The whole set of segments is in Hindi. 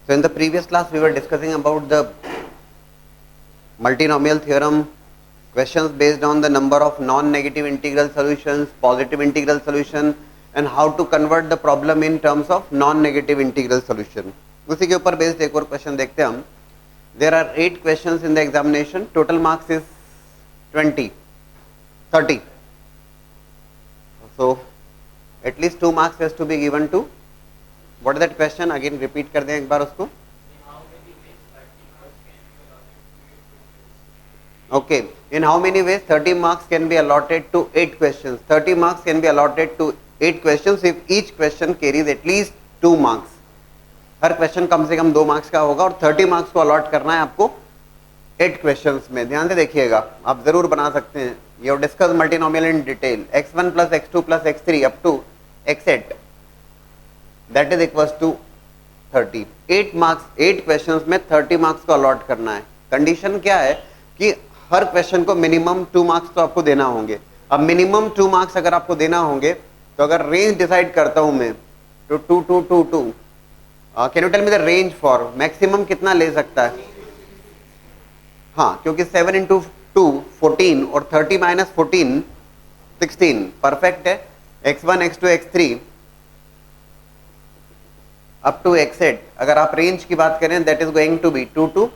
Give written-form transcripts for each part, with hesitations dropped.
So in the previous class we were discussing about the multinomial theorem, questions based on the number of non-negative integral solutions, positive integral solution, and how to convert the problem in terms of non-negative integral solution. उसी के ऊपर बेस्ड एक और क्वेश्चन देखते हैं हम. There are 8 questions in the examination. Total marks is 30. So at least 2 marks has to be given to. What is that question? Again repeat कर दें एक बार उसको. Okay. In how many ways 30 marks can be allotted to 8 questions? 30 marks can be allotted to 8 questions if each question carries at least 2 marks. हर क्वेश्चन कम से कम 2 मार्क्स का होगा और 30 मार्क्स को अलॉट करना है आपको 8 क्वेश्चंस में. ध्यान से देखिएगा, आप जरूर बना सकते हैं. You have discuss multinomial in detail. x1 plus x2 plus x3 up to xn that is equals to 30. 8 marks 8 questions में 30 मार्क्स को अलॉट करना है. कंडीशन क्या है कि हर क्वेश्चन को मिनिमम 2 मार्क्स तो आपको देना होंगे. अब मिनिमम 2 मार्क्स अगर आपको देना होंगे तो अगर रेंज डिसाइड करता हूं मैं तो 2 2 2 2 can you tell me the range for maximum कितना ले सकता है? हाँ, क्योंकि 7 इंटू 2 14 और 30 माइनस 14 16 परफेक्ट है. x1 x2 x3 up to x8 अगर आप रेंज की बात करें that is going to be 2 to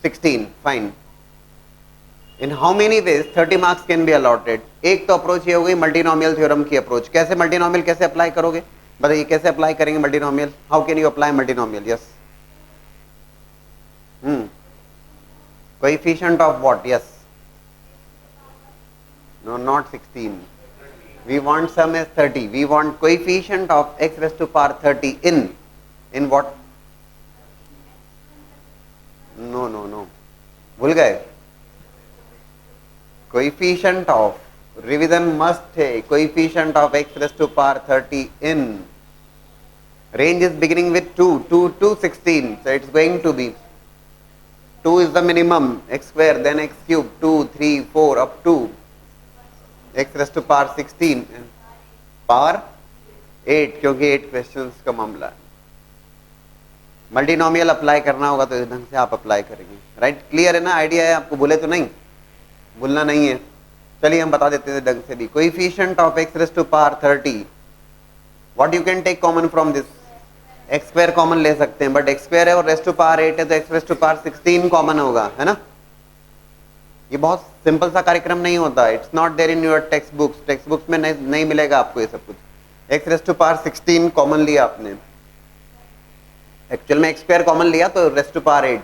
16. Fine. In how many ways 30 marks can be allotted? एक तो अप्रोच ये हो गई मल्टीनोमियल थ्योरम की अप्रोच. कैसे मल्टीनोमियल कैसे अप्लाई करोगे बताइए? कैसे अप्लाई करेंगे multinomial? How can you apply multinomial? Yes, coefficient of what? Yes, no not 16. We want sum as 30. We want coefficient of x raised to power 30 in what? No no no, भूल गए. कोएफिशिएंट ऑफ रिवीजन मस्ट है. Coefficient of x raised to power 30 in range is beginning with 2 to 16, so it's going to be 2 is the minimum, x square then x cube 2 3 4 up to x raised to power 16 power 8 क्योंकि 8 क्वेश्चंस का मामला है. मल्टीनोमियल अप्लाई करना होगा तो इस ढंग से आप अप्लाई करेंगे. राइट, क्लियर है ना? आइडिया है आपको? भूले तो नहीं, भूलना नहीं है. चलिए हम बता देते हैं ढंग से भी. Coefficient of x raised to power 30, what you can take common from this? X square common ले सकते हैं, बट एक्स स्क्वायर है और रेस्ट टू पावर 8 है तो x raised to power 16 common होगा, है ना? ये बहुत सिंपल सा कार्यक्रम नहीं होता. It's not there in your text books. Text books में नहीं मिलेगा आपको ये सब कुछ. X raised to power 16 common लिया आपने. एक्चुअल में एक्स स्क्वायर कॉमन लिया तो raised to power 8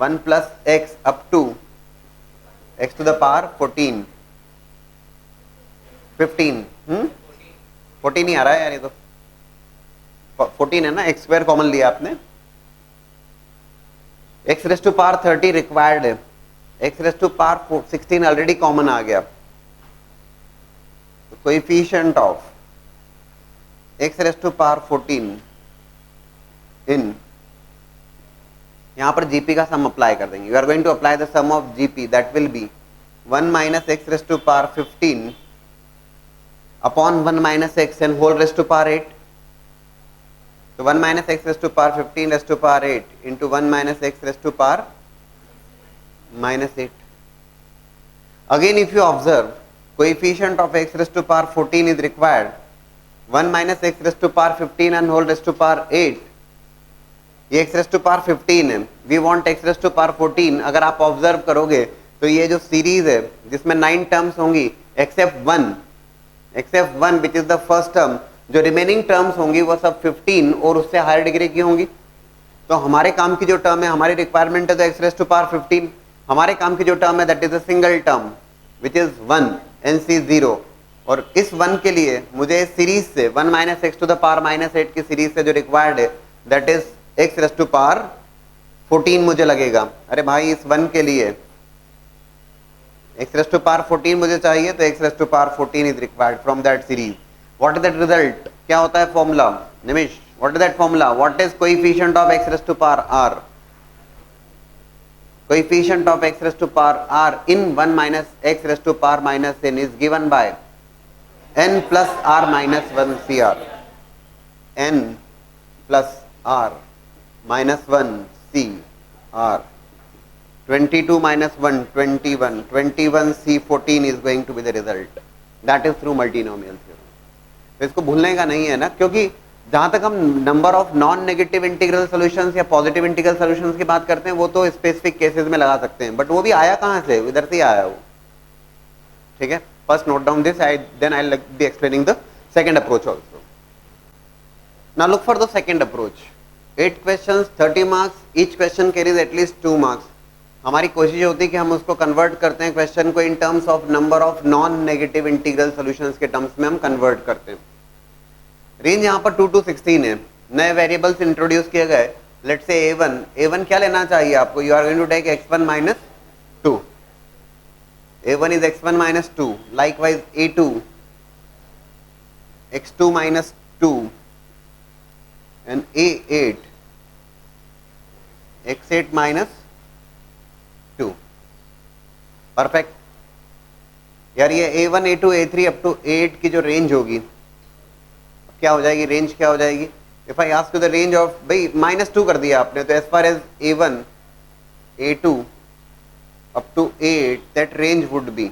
1 plus x up to x to the power 14 15 14 ही आ रहा है यार, ये तो 14 है ना. एक्स स्क्वायर कॉमन लिया आपने. X raised to power 30 required है. X raised to power 16 already common आ गया. Coefficient of x raised to power 14 in, यहां पर जीपी का सम अप्लाई कर देंगे. You are going to apply the sum of GP that will be 1 minus x raised to power 15 upon 1 minus x and whole raised to power 8. So 1 minus x raised to power 15 raised to power 8 into 1 minus x raised to power minus 8. Again if you observe, coefficient of x raised to power 14 is required. 1 minus x raised to power 15 and whole raised to power 8. ये x raised to power 15 है. We want x raised to power 14. अगर आप ऑब्जर्व करोगे तो ये जो सीरीज है जिसमें 9 टर्म्स होंगी except one which is the first term, जो रिमेनिंग टर्म्स होंगी वो सब 15 और उससे हायर डिग्री की होंगी. तो हमारे काम की जो टर्म है, हमारी रिक्वायरमेंट है तो एक्स रेज़ टू पावर 15. हमारे काम की जो टर्म है that is a single term which is 1 NC 0. और इस 1 के लिए मुझे सीरीज से 1 minus x to the power minus 8 की सीरीज से जो रिक्वायर्ड है that is x rays to power 14 मुझे लगेगा. अरे भाई इस 1 के लिए एक्स रेज़ टू पावर 14 मुझे चाहिए तो x rays to power 14 is required from that series. What is that result? क्या होता है formula? Nimish, what is that formula? What is coefficient of x raised to power r? Coefficient of x raised to power r in 1 minus x raised to power minus n is given by n plus r minus 1 CR. n plus r -1 C R, 22 - 1 21, 21 C 14 is going to be the result. That is through multinomial theorem. तो इसको भूलने का नहीं है ना, क्योंकि जहां तक हम number of non negative integral solutions या पॉजिटिव इंटीग्रल सॉल्यूशंस की बात करते हैं वो तो स्पेसिफिक केसेस में लगा सकते हैं, बट वो भी आया कहां से, इधर से आया वो. ठीक है, first note down this, then I'll be explaining the second approach also. Now look for the second approach. 8 questions, 30 marks, each question carries at least 2 marks. हमारी कोशिश होती है कि हम उसको कन्वर्ट करते हैं क्वेश्चन को in terms of number of non negative integral solutions के टर्म्स में हम कन्वर्ट करते हैं. रेंज यहाँ पर 2 to 16 है, नए वेरिएबल्स इंट्रोड्यूस किए गए. लेट्स से a1 क्या लेना चाहिए आपको, you are going to take x1 - 2. a1 is x1 - 2, likewise a2 x2 - 2 and a8 x8 - 2. Perfect. यार ये a1 a2 a3 up to a8 की जो रेंज होगी क्या हो जाएगी, रेंज क्या हो जाएगी. If I ask you the range of, भाई -2 कर दिया आपने, तो as far as a1 a2 up to 8 that range would be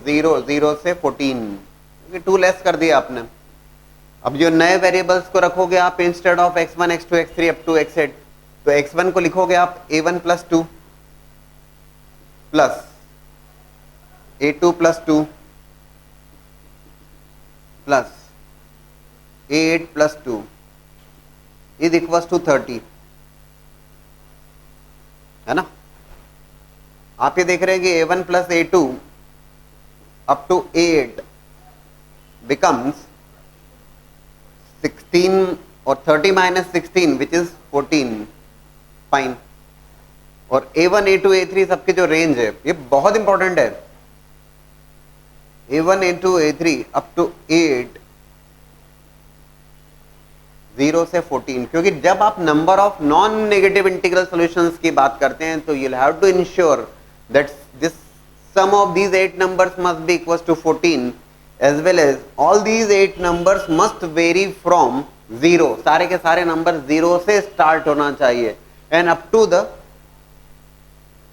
0 से 14. 2 लेस कर दिया आपने. अब जो नए वेरिएबल्स को रखोगे आप instead of x1 x2 x3 up to x8, तो x1 को लिखोगे आप a1 + 2 plus a2 + 2 plus a8 + 2 is equal to 30, है ना. आप ये देख रहे हैं कि a1 + a2 up to 8 becomes 16 और 30 - 16 which is 14. फाइन. और a1 a2 a3 सबके जो रेंज है ये बहुत इंपॉर्टेंट है. a1 a2 a3 up to 8 0 से 14, क्योंकि जब आप number of non negative integral solutions की बात करते हैं तो you have to ensure that this sum of these 8 numbers must be equal to 14 as well as all these 8 numbers must vary from 0. सारे के सारे नंबर 0 से स्टार्ट होना चाहिए and up to the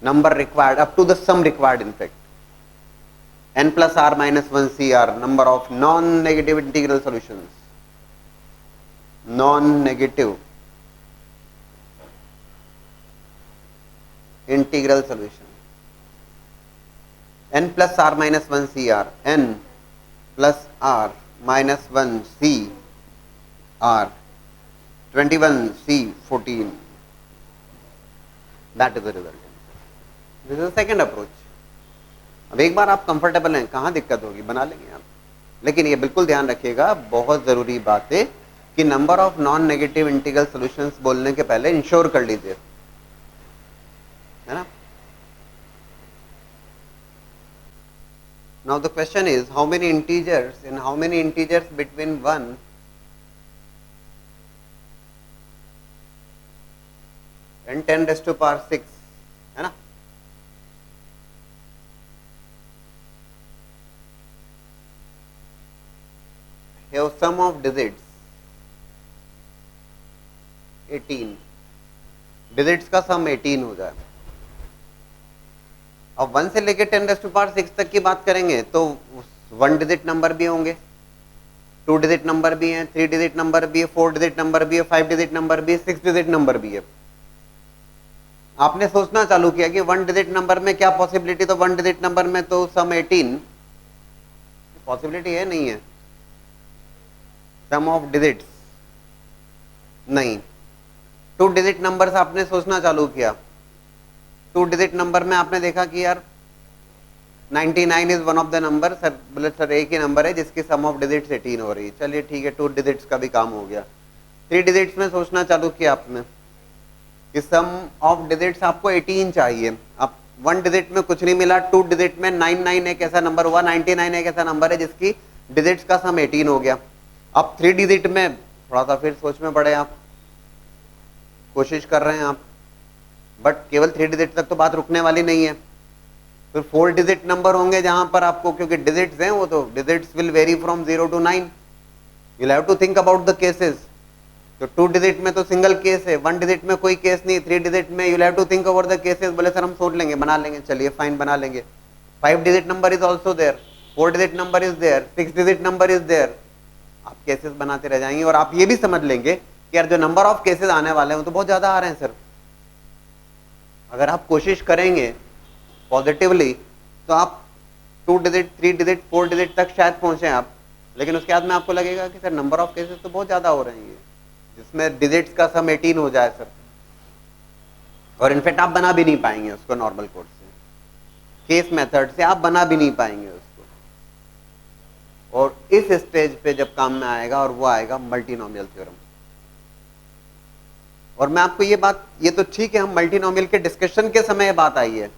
number required, up to the sum required in fact. n plus r minus 1 CR, number of non-negative integral solutions. Non-negative integral solution. n plus r minus 1 CR, n plus r minus 1 C r 21 C 14. That is the result. This is the second approach. अब एक बार आप कंफर्टेबल हैं, कहाँ दिक्कत होगी, बना लेंगे आप. लेकिन ये बिल्कुल ध्यान रखिएगा, बहुत जरूरी बात है कि number of non negative integral solutions बोलने के पहले इंश्योर कर लीजिए, है ना. Now the question is how many integers between 1 and 10 raised to power 6, है ना. Have sum of digits 18, digits का सम 18 हो जाए. अब 1 से लेके 10 raised to power 6 तक की बात करेंगे तो 1 डिजिट नंबर भी होंगे, 2 डिजिट नंबर भी हैं, 3 डिजिट नंबर भी है, 4 डिजिट नंबर भी है, 5 डिजिट नंबर भी है, 6 डिजिट नंबर भी है. आपने सोचना चालू किया कि 1 डिजिट नंबर में क्या पॉसिबिलिटी, तो 1 डिजिट नंबर में तो सम 18 पॉसिबिलिटी है, नहीं है. सम ऑफ डिजिट्स नहीं. 2 डिजिट नंबर आपने सोचना चालू किया, 2 डिजिट नंबर में आपने देखा कि यार 99 is one of the number. Sir बोले सर एक ही नंबर है जिसकी सम ऑफ डिजिट्स 18 हो रही है. चलिए ठीक है, 2 डिजिट्स का भी काम हो गया. 3 डिजिट्स में सोचना चालू किया आपने कि सम ऑफ डिजिट्स आपको 18 चाहिए. अब 1 डिजिट में कुछ नहीं मिला, 2 डिजिट में 99 एक ऐसा नंबर हुआ, 99 एक ऐसा नंबर है जिसकी डिजिट्स का सम 18 हो गया. अब 3 डिजिट में थोड़ा सा फिर सोच में पड़े, आप कोशिश कर रहे हैं आप, बट केवल 3 डिजिट तक तो बात रुकने वाली नहीं है. फिर 4 डिजिट नंबर होंगे जहां पर आपको, क्योंकि डिजिट्स हैं वो तो digits will vary from 0 to 9. You have to think about the cases. तो 2 डिजिट में तो सिंगल केस है, 1 डिजिट में कोई केस नहीं, 3 डिजिट में you have to think over the cases. बोले सर हम सोच लेंगे, बना लेंगे, चलिए फाइन बना लेंगे। 5 digit number is also there, 4 digit number is there, 6 digit number is there. आप केसेस बनाते रह जाएंगे और आप ये भी समझ लेंगे कि यार जो नंबर ऑफ केसेस आने वाले हैं वो तो बहुत ज्यादा आ रहे हैं सर। अगर आप कोशिश करेंगे पॉजिटिवली तो आप 2 डिजिट, 3 डिजिट, 4 डिजिट तक शायद पहुंचे आप, लेकिन उसके बाद में आपको लगेगा कि सर नंबर ऑफ केसेस तो बहुत ज्यादा हो रहे हैं, जिसमें डिजिट्स का सम 18 हो जाए सर, और इनफैक्ट आप बना भी नहीं पाएंगे उसको नॉर्मल कोड से, केस मेथड से आप बना भी नहीं पाएंगे उसको। और इस स्टेज पे जब काम में आएगा और वो आएगा मल्टीनोमियल थ्योरम। और मैं आपको ये बात, ये तो ठीक है हम मल्टीनोमियल के डिस्कशन के समय बात आई है,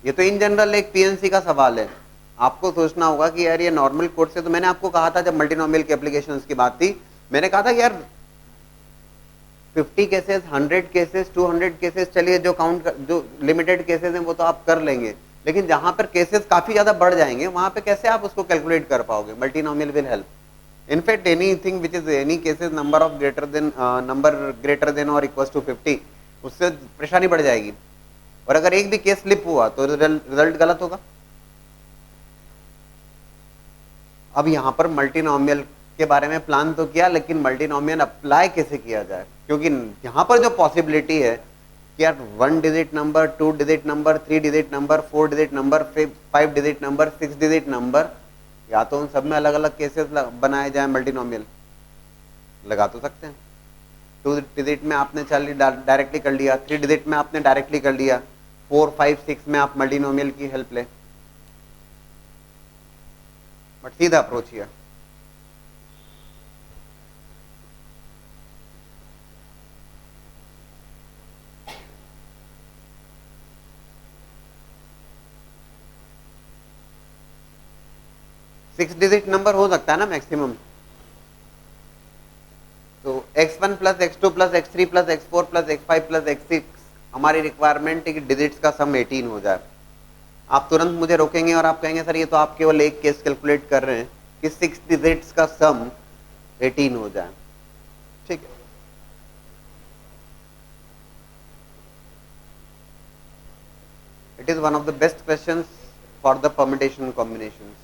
ये तो इन जनरल एक पीएनसी का सवाल है। आपको सोचना होगा कि यार ये नॉर्मल कोड से, तो मैंने आपको कहा था जब मल्टीनोमियल के एप्लीकेशंस की बात थी, मैंने कहा था कि यार 50 केसेस, 100 केसेस, 200 केसेस, चलिए जो जो लिमिटेड केसेस हैं वो तो आप कर लेंगे, लेकिन जहां पर केसेस काफी ज्यादा बढ़ जाएंगे वहां पे कैसे आप उसको कैलकुलेट कर पाओगे? Multinomial will help. In fact anything which is any cases number of greater than और इक्वल टू 50, उससे परेशानी बढ़ जाएगी। और अगर एक भी केस स्लिप हुआ तो रिजल्ट गलत होगा। अब यहां पर मल्टीनोमियल के बारे में प्लान तो किया, लेकिन मल्टीनोमियल अप्लाई कैसे किया जाए? क्योंकि यहां पर जो पॉसिबिलिटी है कि यार 1 digit number, 2 digit number, 3 digit number, 4 digit number, 5 digit number, 6 digit number, या तो उन सब में अलग अलग केसेस बनाए जाए मल्टीनोमियल, लगा तो सकते हैं। 2 डिजिट में आपने चल डायरेक्टली कर लिया, 3 डिजिट में आपने डायरेक्टली कर लिया, 4, 5, 6 में आप मल्टीनोमियल की हेल्प ले, बट सीधा अप्रोच किया। सिक्स डिजिट नंबर हो सकता है ना मैक्सिमम, तो x1 plus x2 plus x3 plus x4 plus x5 plus x6, हमारी रिक्वायरमेंट है कि डिजिट्स का सम 18 हो जाए। आप तुरंत मुझे रोकेंगे और आप कहेंगे सर ये तो आप केवल एक केस कैलकुलेट कर रहे हैं कि 6 डिजिट्स का सम 18 हो जाए, ठीक है। It is one of the best questions for the permutation combinations.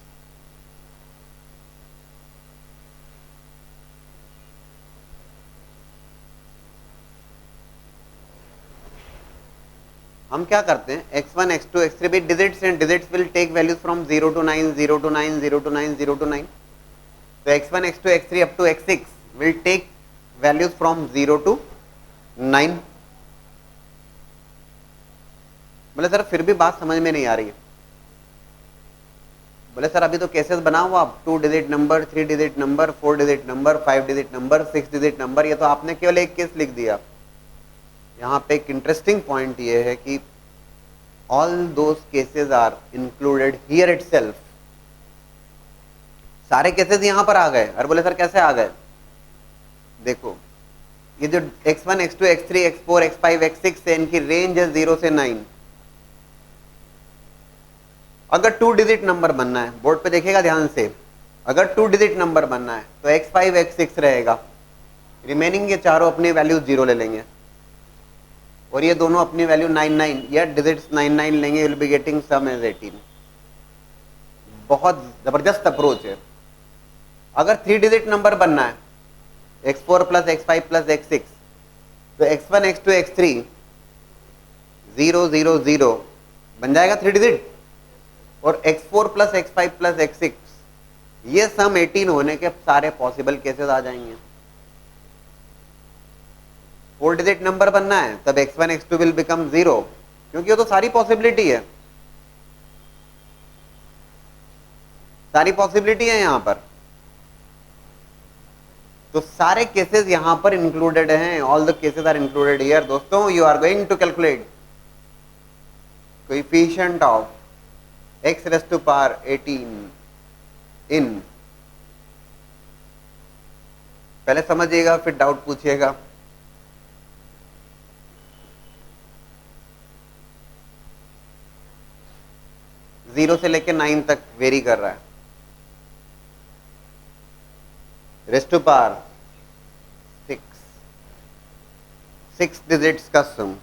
हम क्या करते हैं, x1, x2, x3 भी डिजिट्स हैं, digits will take values from 0 to 9, 0 to 9, 0 to 9, 0 to 9। तो x1, x2, x3 up to x6 will take values from 0 to 9। बोले सर फिर भी बात समझ में नहीं आ रही है। बोले सर अभी तो केसेस बना हुआ, 2 digit number, 3 digit number, 4 digit number, 5 digit number, 6 digit number, ये तो आपने केवल एक केस लिख दिया। यहां पे एक इंटरेस्टिंग पॉइंट ये है कि all those cases are included here itself. सारे केसेस यहां पर आ गए। अरे बोले सर कैसे आ गए? देखो ये जो x1, x2, x3, x4, x5, x6 है, इनकी रेंज है 0 से 9। अगर 2 डिजिट नंबर बनना है, बोर्ड पे देखिएगा ध्यान से, अगर 2 डिजिट नंबर बनना है तो x5, x6 रहेगा, रिमेनिंग ये चारों अपनी वैल्यू 0 ले लेंगे, और ये दोनों अपनी वैल्यू 99 या डिजिट्स 99 लेंगे, will be getting sum as 18। बहुत जबरदस्त अप्रोच है। अगर 3 डिजिट नंबर बनना है, x4 plus x5 plus x6, तो x1, x2, x3 0 0 0 बन जाएगा 3 डिजिट, और x4 plus x5 plus x6, ये सम 18 होने के सारे पॉसिबल केसेस आ जाएंगे। 4 डिजिट नंबर बनना है तब x1, x2 विल बिकम 0, क्योंकि ये तो सारी पॉसिबिलिटी है, सारी पॉसिबिलिटी है यहां पर, तो सारे केसेस यहां पर इंक्लूडेड हैं। All the cases are included here. दोस्तों you are going to calculate coefficient of x raised to power 18 in, पहले समझिएगा फिर डाउट पूछिएगा। जीरो से लेकर 9 तक वेरी कर रहा है। रेस्ट टू पावर 6, 6 डिजिट्स का sum,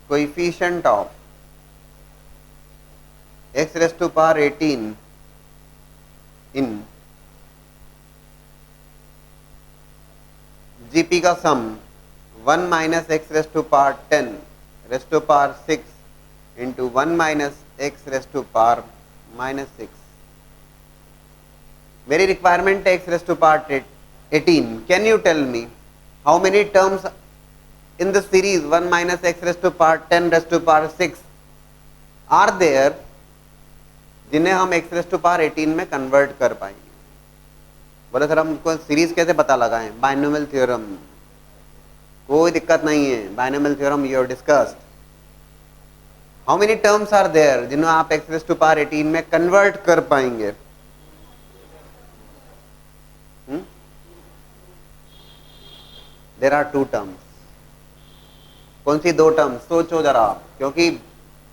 coefficient of x raise to power 18 in GP का sum 1 minus x rays to power 10 rays to power 6 into 1 minus x rays to power minus 6. Very requirement x raised to power 18. Can you tell me how many terms in the series 1 minus x raised to power 10 raised to power 6 are there जिन्हें हम x raised to power 18 में कन्वर्ट कर पाएंगे? बोले सर हमको सीरीज कैसे पता लगाएं? Binomial theorem. कोई दिक्कत नहीं है, binomial theorem you have discussed. How many terms are there जिन्हें आप x raised to power 18 में कन्वर्ट कर पाएंगे? There are 2 terms. कौन सी 2 टर्म्स? सोचो जरा, क्योंकि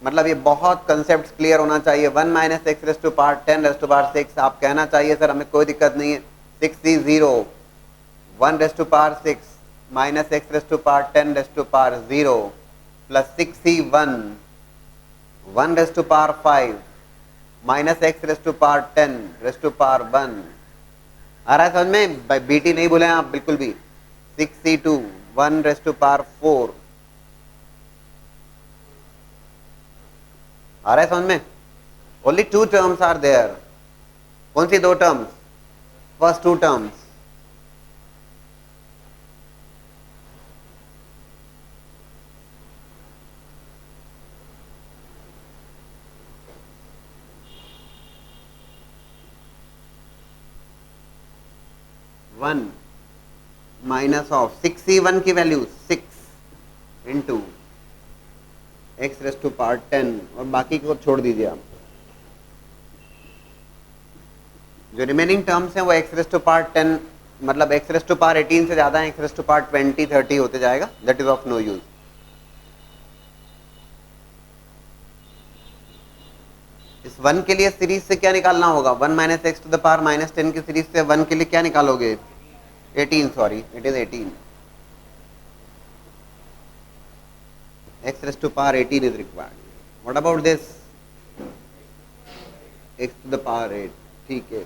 मतलब ये बहुत कंसेप्ट क्लियर होना चाहिए. 1 minus x rays to power 10 rays to power 6 आप कहना चाहिए सर हमें कोई दिक्कत नहीं है. 6c0 1 raise to power 6 minus x rays to power 10 rays to power 0 plus 6c1 1 raise to power 5 minus x rays to power 10 rays to power 1. आ रहा है समझ में? बीटी नहीं बोले आप बिल्कुल भी. 6c2 1 raise to power 4. आ रहा है समझ में? Only 2 terms are there. कौन सी 2 terms? First 2 terms. One minus of 6c1 की value 6 into x rays to power 10 और बाकी को छोड़ दीजिए आप. जो रिमेनिंग टर्म्स हैं वो एक्स रेज़ टू पावर 10 मतलब एक्स रेज़ टू पावर 18 से ज्यादा एक्स रेज़ टू पावर 20 30 होते जाएगा. That is of no use. इस 1 के लिए सीरीज से क्या निकालना होगा? 1 minus x to the power minus 10 की सीरीज से 1 के लिए क्या निकालोगे? 18. Sorry, it is 18. x raised to power 18 is required. What about this? x to the power 8. ठीक है,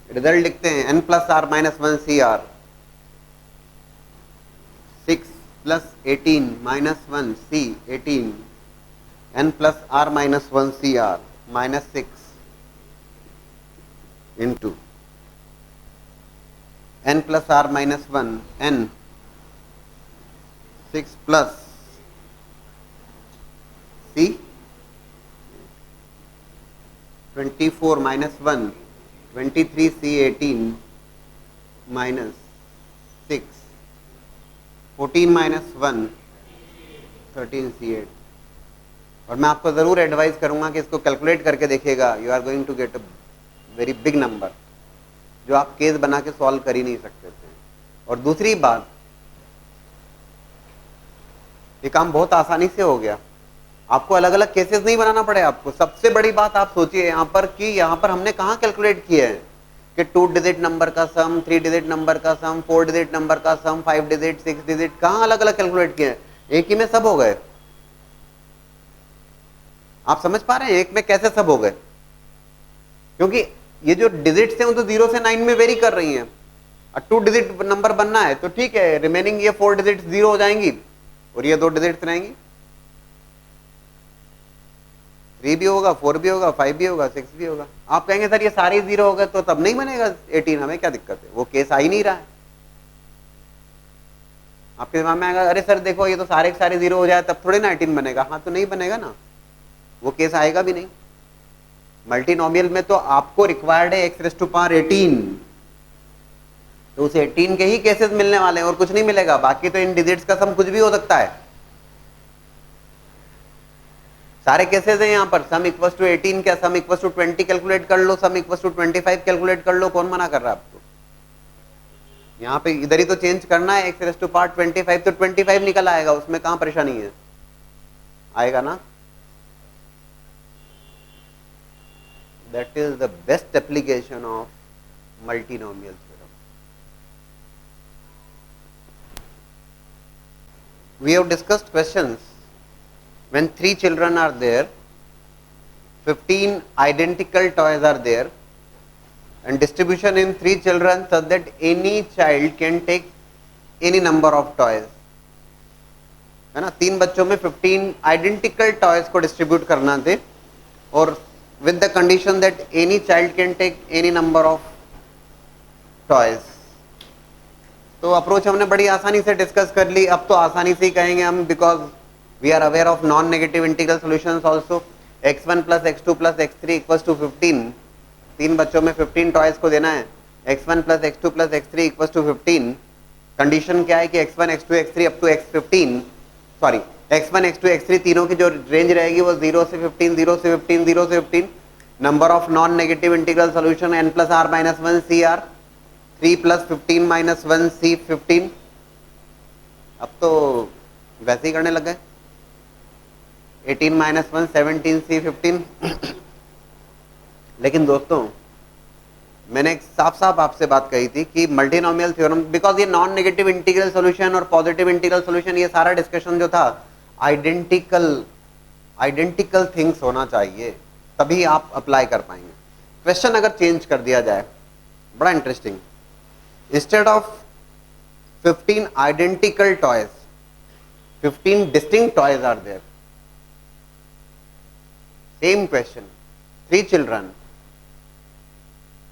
रिजल्ट लिखते हैं. n plus r minus 1 C r. 6 plus 18 minus 1 C 18 n plus r minus 1 C r minus 6 into n plus r minus 1 n 6 plus C 24 minus 1 23 C 18 minus 6 14 minus 1 13 C 8. और मैं आपको ज़रूर एडवाइस करूंगा कि इसको कैलकुलेट करके देखिएगा. You are going to get a very big number जो आप केस बना के सॉल्व कर ही नहीं सकते थे. और दूसरी बात, ये काम बहुत आसानी से हो गया. आपको अलग अलग केसेस नहीं बनाना पड़े. आपको सबसे बड़ी बात आप सोचिए यहाँ पर कि यहाँ पर हमने कहाँ कैलकुलेट किया है कि 2 डिजिट नंबर का सम, 3 डिजिट नंबर का सम, 4 डिजिट नंबर का सम, 5 डिजिट 6 डिजिट, कहाँ अलग अलग कैलकुलेट किए हैं? एक ही में सब हो गए. आप समझ पा रहे हैं एक में कैसे सब हो गए? क्योंकि ये जो डिजिट्स हैं वो तो 0 से 9 में वेरी कर रही हैं. 2 डिजिट नंबर बनना है तो ठीक है, रिमेनिंग ये 4 डिजिट 0 हो जाएंगी और ये 2 डिजिट रहेंगी. 3 भी होगा, 4 भी होगा, 5 भी होगा, 6 भी होगा. आप कहेंगे सर ये सारे 0 हो गए तो तब नहीं बनेगा 18. हमें क्या दिक्कत है? वो केस आ ही नहीं रहा है. आपके दिमाग में आएगा अरे सर देखो ये तो सारे के सारे 0 हो जाए तब थोड़े ना 18 बनेगा. हाँ, तो नहीं बनेगा ना, वो केस आएगा भी नहीं. मल्टीनोमियल में तो आपको रिक्वायर्ड है एक्स रेज़ टू पावर 18, तो उसे 18 के ही केसेस मिलने वाले हैं और कुछ नहीं मिलेगा. बाकी तो इन डिजिट्स का सम कुछ भी हो सकता है. सारे केसेस हैं यहाँ पर. सम इक्वल्स टू 18 क्या सम इक्वल्स टू 20 कैलकुलेट कर लो, सम इक्वल्स टू 25 कैलकुलेट कर लो. कौन मना कर रहा है आपको? यहाँ पे इधर ही तो चेंज करना है. एक्स रेज़ टू पावर 25 तो 25 निकल आएगा, उसमें कहाँ परेशानी है? आएगा ना. That is the best application of multinomial theorem. we have discussed questions when 3 children are there, 15 identical toys are there, and distribution in 3 children such that any child can take any number of toys, है ना. 3 बच्चों में 15 आइडेंटिकल टॉयज को डिस्ट्रीब्यूट करना थे, और with the condition that any child can take any number of toys. तो अप्रोच हमने बड़ी आसानी से डिस्कस कर ली. अब तो आसानी से ही कहेंगे हम, because we are aware of non negative integral solutions also. x1 plus x2 plus x3 equals to 15. 3 बच्चों में 15 टॉयज को देना है. x1 plus x2 plus x3 equals to 15. Condition क्या है कि x1 x2 x3 up to x15, sorry x1 x2 x3 तीनों की जो रेंज रहेगी वो 0 से 15, 0 से 15, 0 से 15. Number of non negative integral solution n plus r minus 1 CR, 3 plus 15 minus 1 C 15. अब तो वैसे ही करने लग गए. 18 माइनस 1 17 C 15. लेकिन दोस्तों मैंने एक साफ साफ आपसे बात कही थी कि मल्टीनोमियल थ्योरम, बिकॉज ये नॉन नेगेटिव इंटीग्रल सॉल्यूशन और पॉजिटिव इंटीग्रल सॉल्यूशन, ये सारा डिस्कशन जो था आइडेंटिकल थिंग्स होना चाहिए, तभी आप अप्लाई कर पाएंगे. क्वेश्चन अगर चेंज कर दिया जाए, बड़ा interesting. Instead of 15 identical toys, 15 distinct toys are there. Same question, 3 children,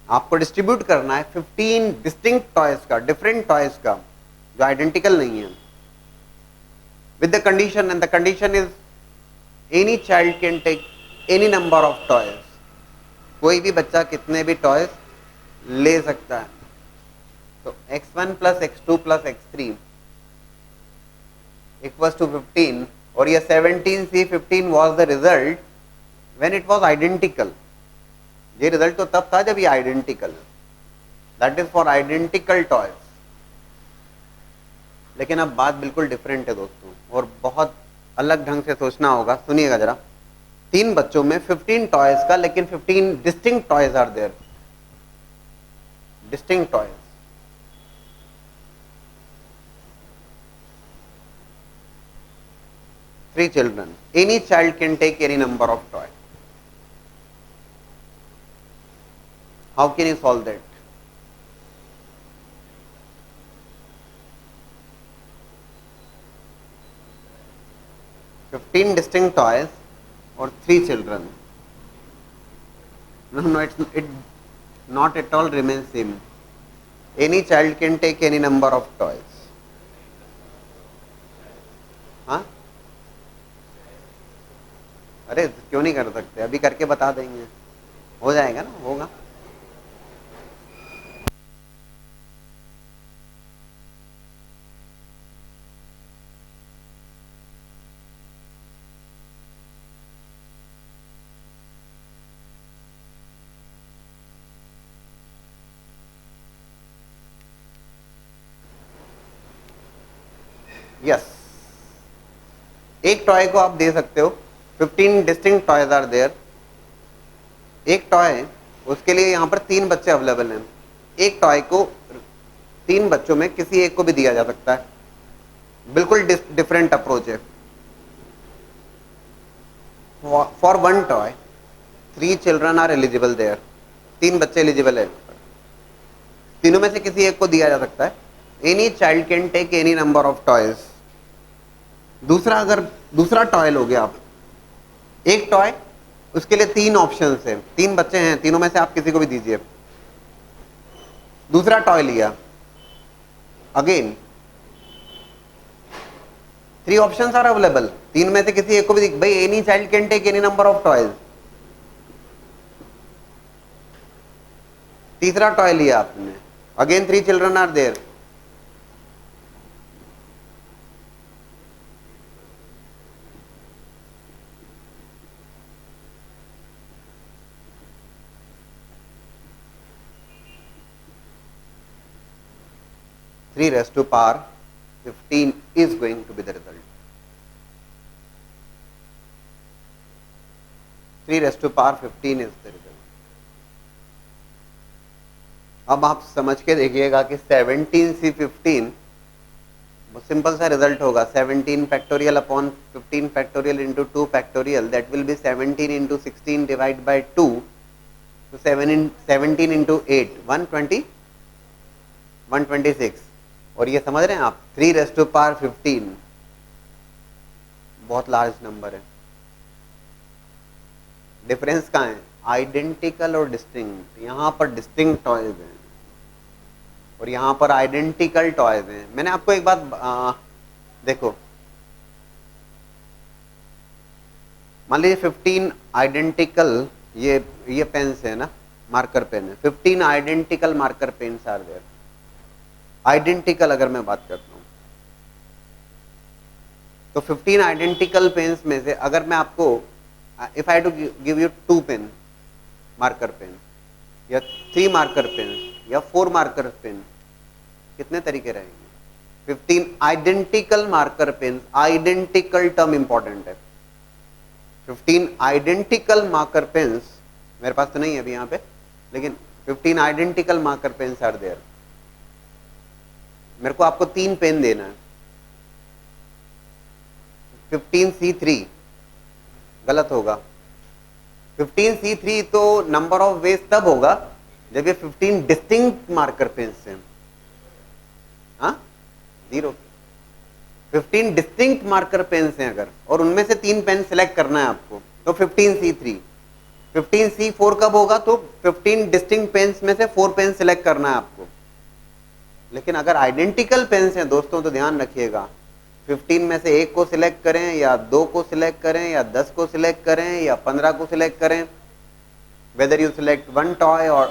आपको डिस्ट्रीब्यूट करना है 15 डिस्टिंक्ट टॉयज का, डिफरेंट टॉयज का, जो आइडेंटिकल नहीं है, with the condition, and the condition is any child can take any number of toys. कोई भी बच्चा कितने भी टॉयज ले सकता है. तो x1 plus x2 plus x3 equals to 15, और ये 17C15 was the result when it was identical. ये रिजल्ट तो तब था जब ये identical, that is for identical toys. लेकिन अब बात बिल्कुल डिफरेंट है दोस्तों, और बहुत अलग ढंग से सोचना होगा. सुनिएगा जरा. 3 बच्चों में 15 टॉयज का, लेकिन 15 distinct toys are there. Distinct toys. Three children, any child can take any number of toys. How can you solve that? Fifteen distinct toys or 3 children. No, it not at all remains same. Any child can take any number of toys. हाँ? अरे क्यों नहीं कर सकते, अभी करके बता देंगे. हो जाएगा ना, होगा. यस, एक टॉय को आप दे सकते हो. 15 डिस्टिंक्ट टॉयज आर देयर. एक टॉय, उसके लिए यहाँ पर 3 बच्चे अवेलेबल हैं. एक टॉय को 3 बच्चों में किसी एक को भी दिया जा सकता है. बिल्कुल डिफरेंट अप्रोच है. For 1 toy 3 children are eligible there. 3 बच्चे एलिजिबल है. तीनों में से किसी एक को दिया जा सकता है. Any child can take any number of toys. दूसरा, अगर दूसरा टॉय लोगे आप, एक टॉय, उसके लिए 3 ऑप्शंस हैं. 3 बच्चे हैं, तीनों में से आप किसी को भी दीजिए. दूसरा टॉय लिया, अगेन 3 ऑप्शंस आर अवेलेबल. 3 में से किसी एक को भी भाई, any child can take any number of toys. तीसरा टॉय लिया आपने, again 3 children are there. Three raised to power 15 is going to be the result. 3 raised to power 15 is the result. अब आप समझ के देखिएगा कि 17C15 वो सिंपल सा रिजल्ट होगा 17 factorial upon 15 factorial into 2 factorial, that will B 17 into 16 divide by 2, तो 17 इंटू 8 120 126। और ये समझ रहे हैं आप 3 रेज़ टू पावर 15 बहुत लार्ज नंबर है। डिफरेंस कहाँ है? आइडेंटिकल और डिस्टिंक्ट। यहां पर डिस्टिंक्ट टॉयज हैं और यहां पर आइडेंटिकल टॉयज हैं। मैंने आपको एक बात देखो, मान लीजिए 15 आइडेंटिकल ये पेन्स है ना, मार्कर पेन है, 15 identical marker pens are there. Identical अगर मैं बात करता हूं तो 15 आइडेंटिकल पेन्स में से अगर मैं आपको if I to give you 2 pen marker pen या 3 मार्कर पेन या 4 मार्कर पेन, कितने तरीके रहेंगे? 15 identical marker pen. Identical term important है। 15 आइडेंटिकल मार्कर पेन्स मेरे पास तो नहीं है अभी यहां पे, लेकिन 15 identical marker pens are there. मेरे को आपको 3 पेन देना है, 15C3 गलत होगा। 15C3 तो नंबर ऑफ वेज तब होगा जब ये 15 डिस्टिंक्ट मार्कर पेन्स हैं। हाँ 0। 15 डिस्टिंक्ट मार्कर पेन्स हैं अगर, और उनमें से 3 पेन सिलेक्ट करना है आपको, तो 15C3। 15C4 कब होगा? तो 15 डिस्टिंक्ट पेन्स में से 4 पेन सिलेक्ट करना है आपको। लेकिन अगर आइडेंटिकल पेन्स हैं दोस्तों तो ध्यान रखिएगा, 15 में से 1 को सिलेक्ट करें या 2 को सिलेक्ट करें या 10 को सिलेक्ट करें या 15 को सिलेक्ट करें, whether you select 1 toy or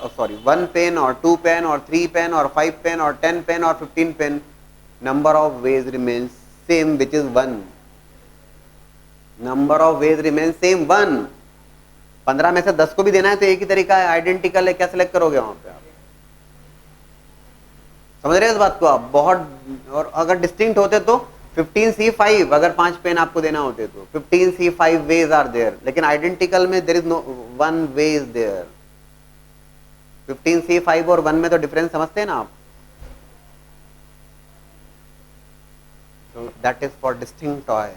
1 pen or 2 pen or 3 pen or 5 pen or 10 pen or 15 pen, number of ways remains same, which is 1. number of ways remains same 1. 15 में से 10 को भी देना है तो एक ही तरीका है, आइडेंटिकल है, क्या सिलेक्ट करोगे वहां पे आप? समझ रहे हैं इस बात को आप? बहुत। और अगर डिस्टिंक्ट होते तो 15C5 अगर 5 पेन आपको देना होते तो 15C5 वेज आर देयर, लेकिन आइडेंटिकल में there is no 1 way is there. 15C5 और 1 में तो डिफरेंस समझते हैं ना आप? तो that is for distinct toy.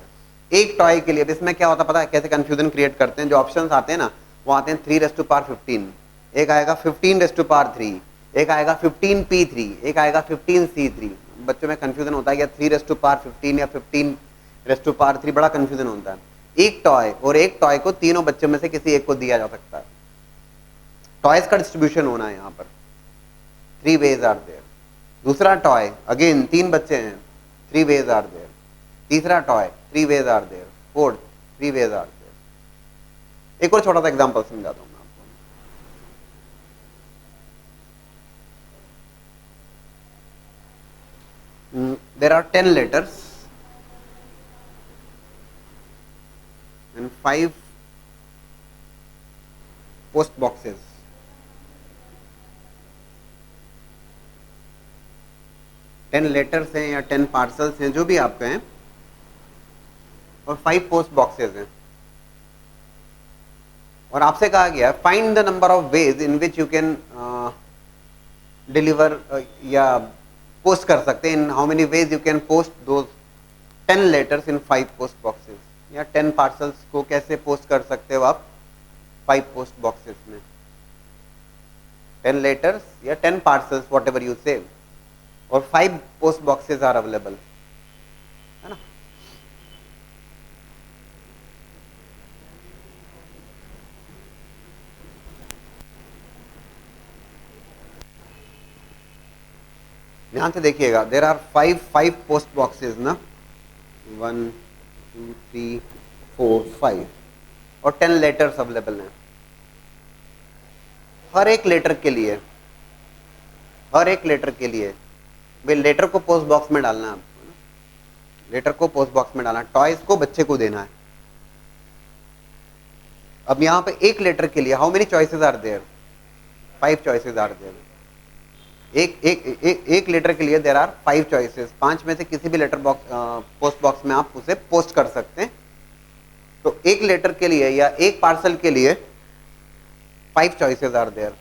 एक टॉय के लिए इसमें क्या होता पता है कैसे कंफ्यूजन क्रिएट करते हैं? जो ऑप्शंस आते हैं ना वो आते हैं 3 रेज़ टू पावर 15, एक आएगा 15 रेज़ टू पावर 3, एक आएगा 15P3, एक आएगा 15C3। बच्चों में कंफ्यूजन होता है कि 3 रेज़ टू पावर 15 या 15 रेज़ टू पावर 3, बड़ा कंफ्यूजन होता है। एक टॉय और एक टॉय को तीनों बच्चों में से किसी एक को दिया जा सकता है। टॉयज का डिस्ट्रीब्यूशन होना है यहाँ पर, 3 वेज आर देयर। दूसरा टॉय अगेन 3 बच्चे हैं, 3 वेज आर देयर। तीसरा toy 3 ways are there. Fourth 3 ways are there. एक और छोटा सा एग्जाम्पल समझाता हूँ मैं आपको। There are 10 letters and 5 post boxes. 10 letters हैं या 10 parcels हैं, जो भी आप कहें, और 5 पोस्ट बॉक्सेस हैं। और आपसे कहा गया find the number of ways in which you can deliver या पोस्ट कर सकते हैं, इन how many ways you can post those 10 letters in 5 post boxes, या 10 पार्सल्स को कैसे पोस्ट कर सकते हो आप 5 पोस्ट बॉक्सेस में। 10 लेटर्स या 10 पार्सल्स वॉट एवर यू से, और 5 पोस्ट बॉक्सेस आर अवेलेबल, है ना? ध्यान से देखिएगा, देर आर 5 पोस्ट बॉक्सेस ना, 1 2 3 4 5, और 10 लेटर्स अवेलेबल हैं। हर एक लेटर के लिए भाई लेटर को पोस्ट बॉक्स में डालना है आपको ना, लेटर को पोस्ट बॉक्स में डालना, टॉयज को बच्चे को देना है। अब यहाँ पे एक लेटर के लिए how many choices are there? 5 choices are there. एक लेटर के लिए देयर आर 5 चॉइसेस। 5 में से किसी भी लेटर बॉक्स पोस्ट बॉक्स में आप उसे पोस्ट कर सकते हैं। तो एक लेटर के लिए या एक पार्सल के लिए 5 चॉइसेस आर देयर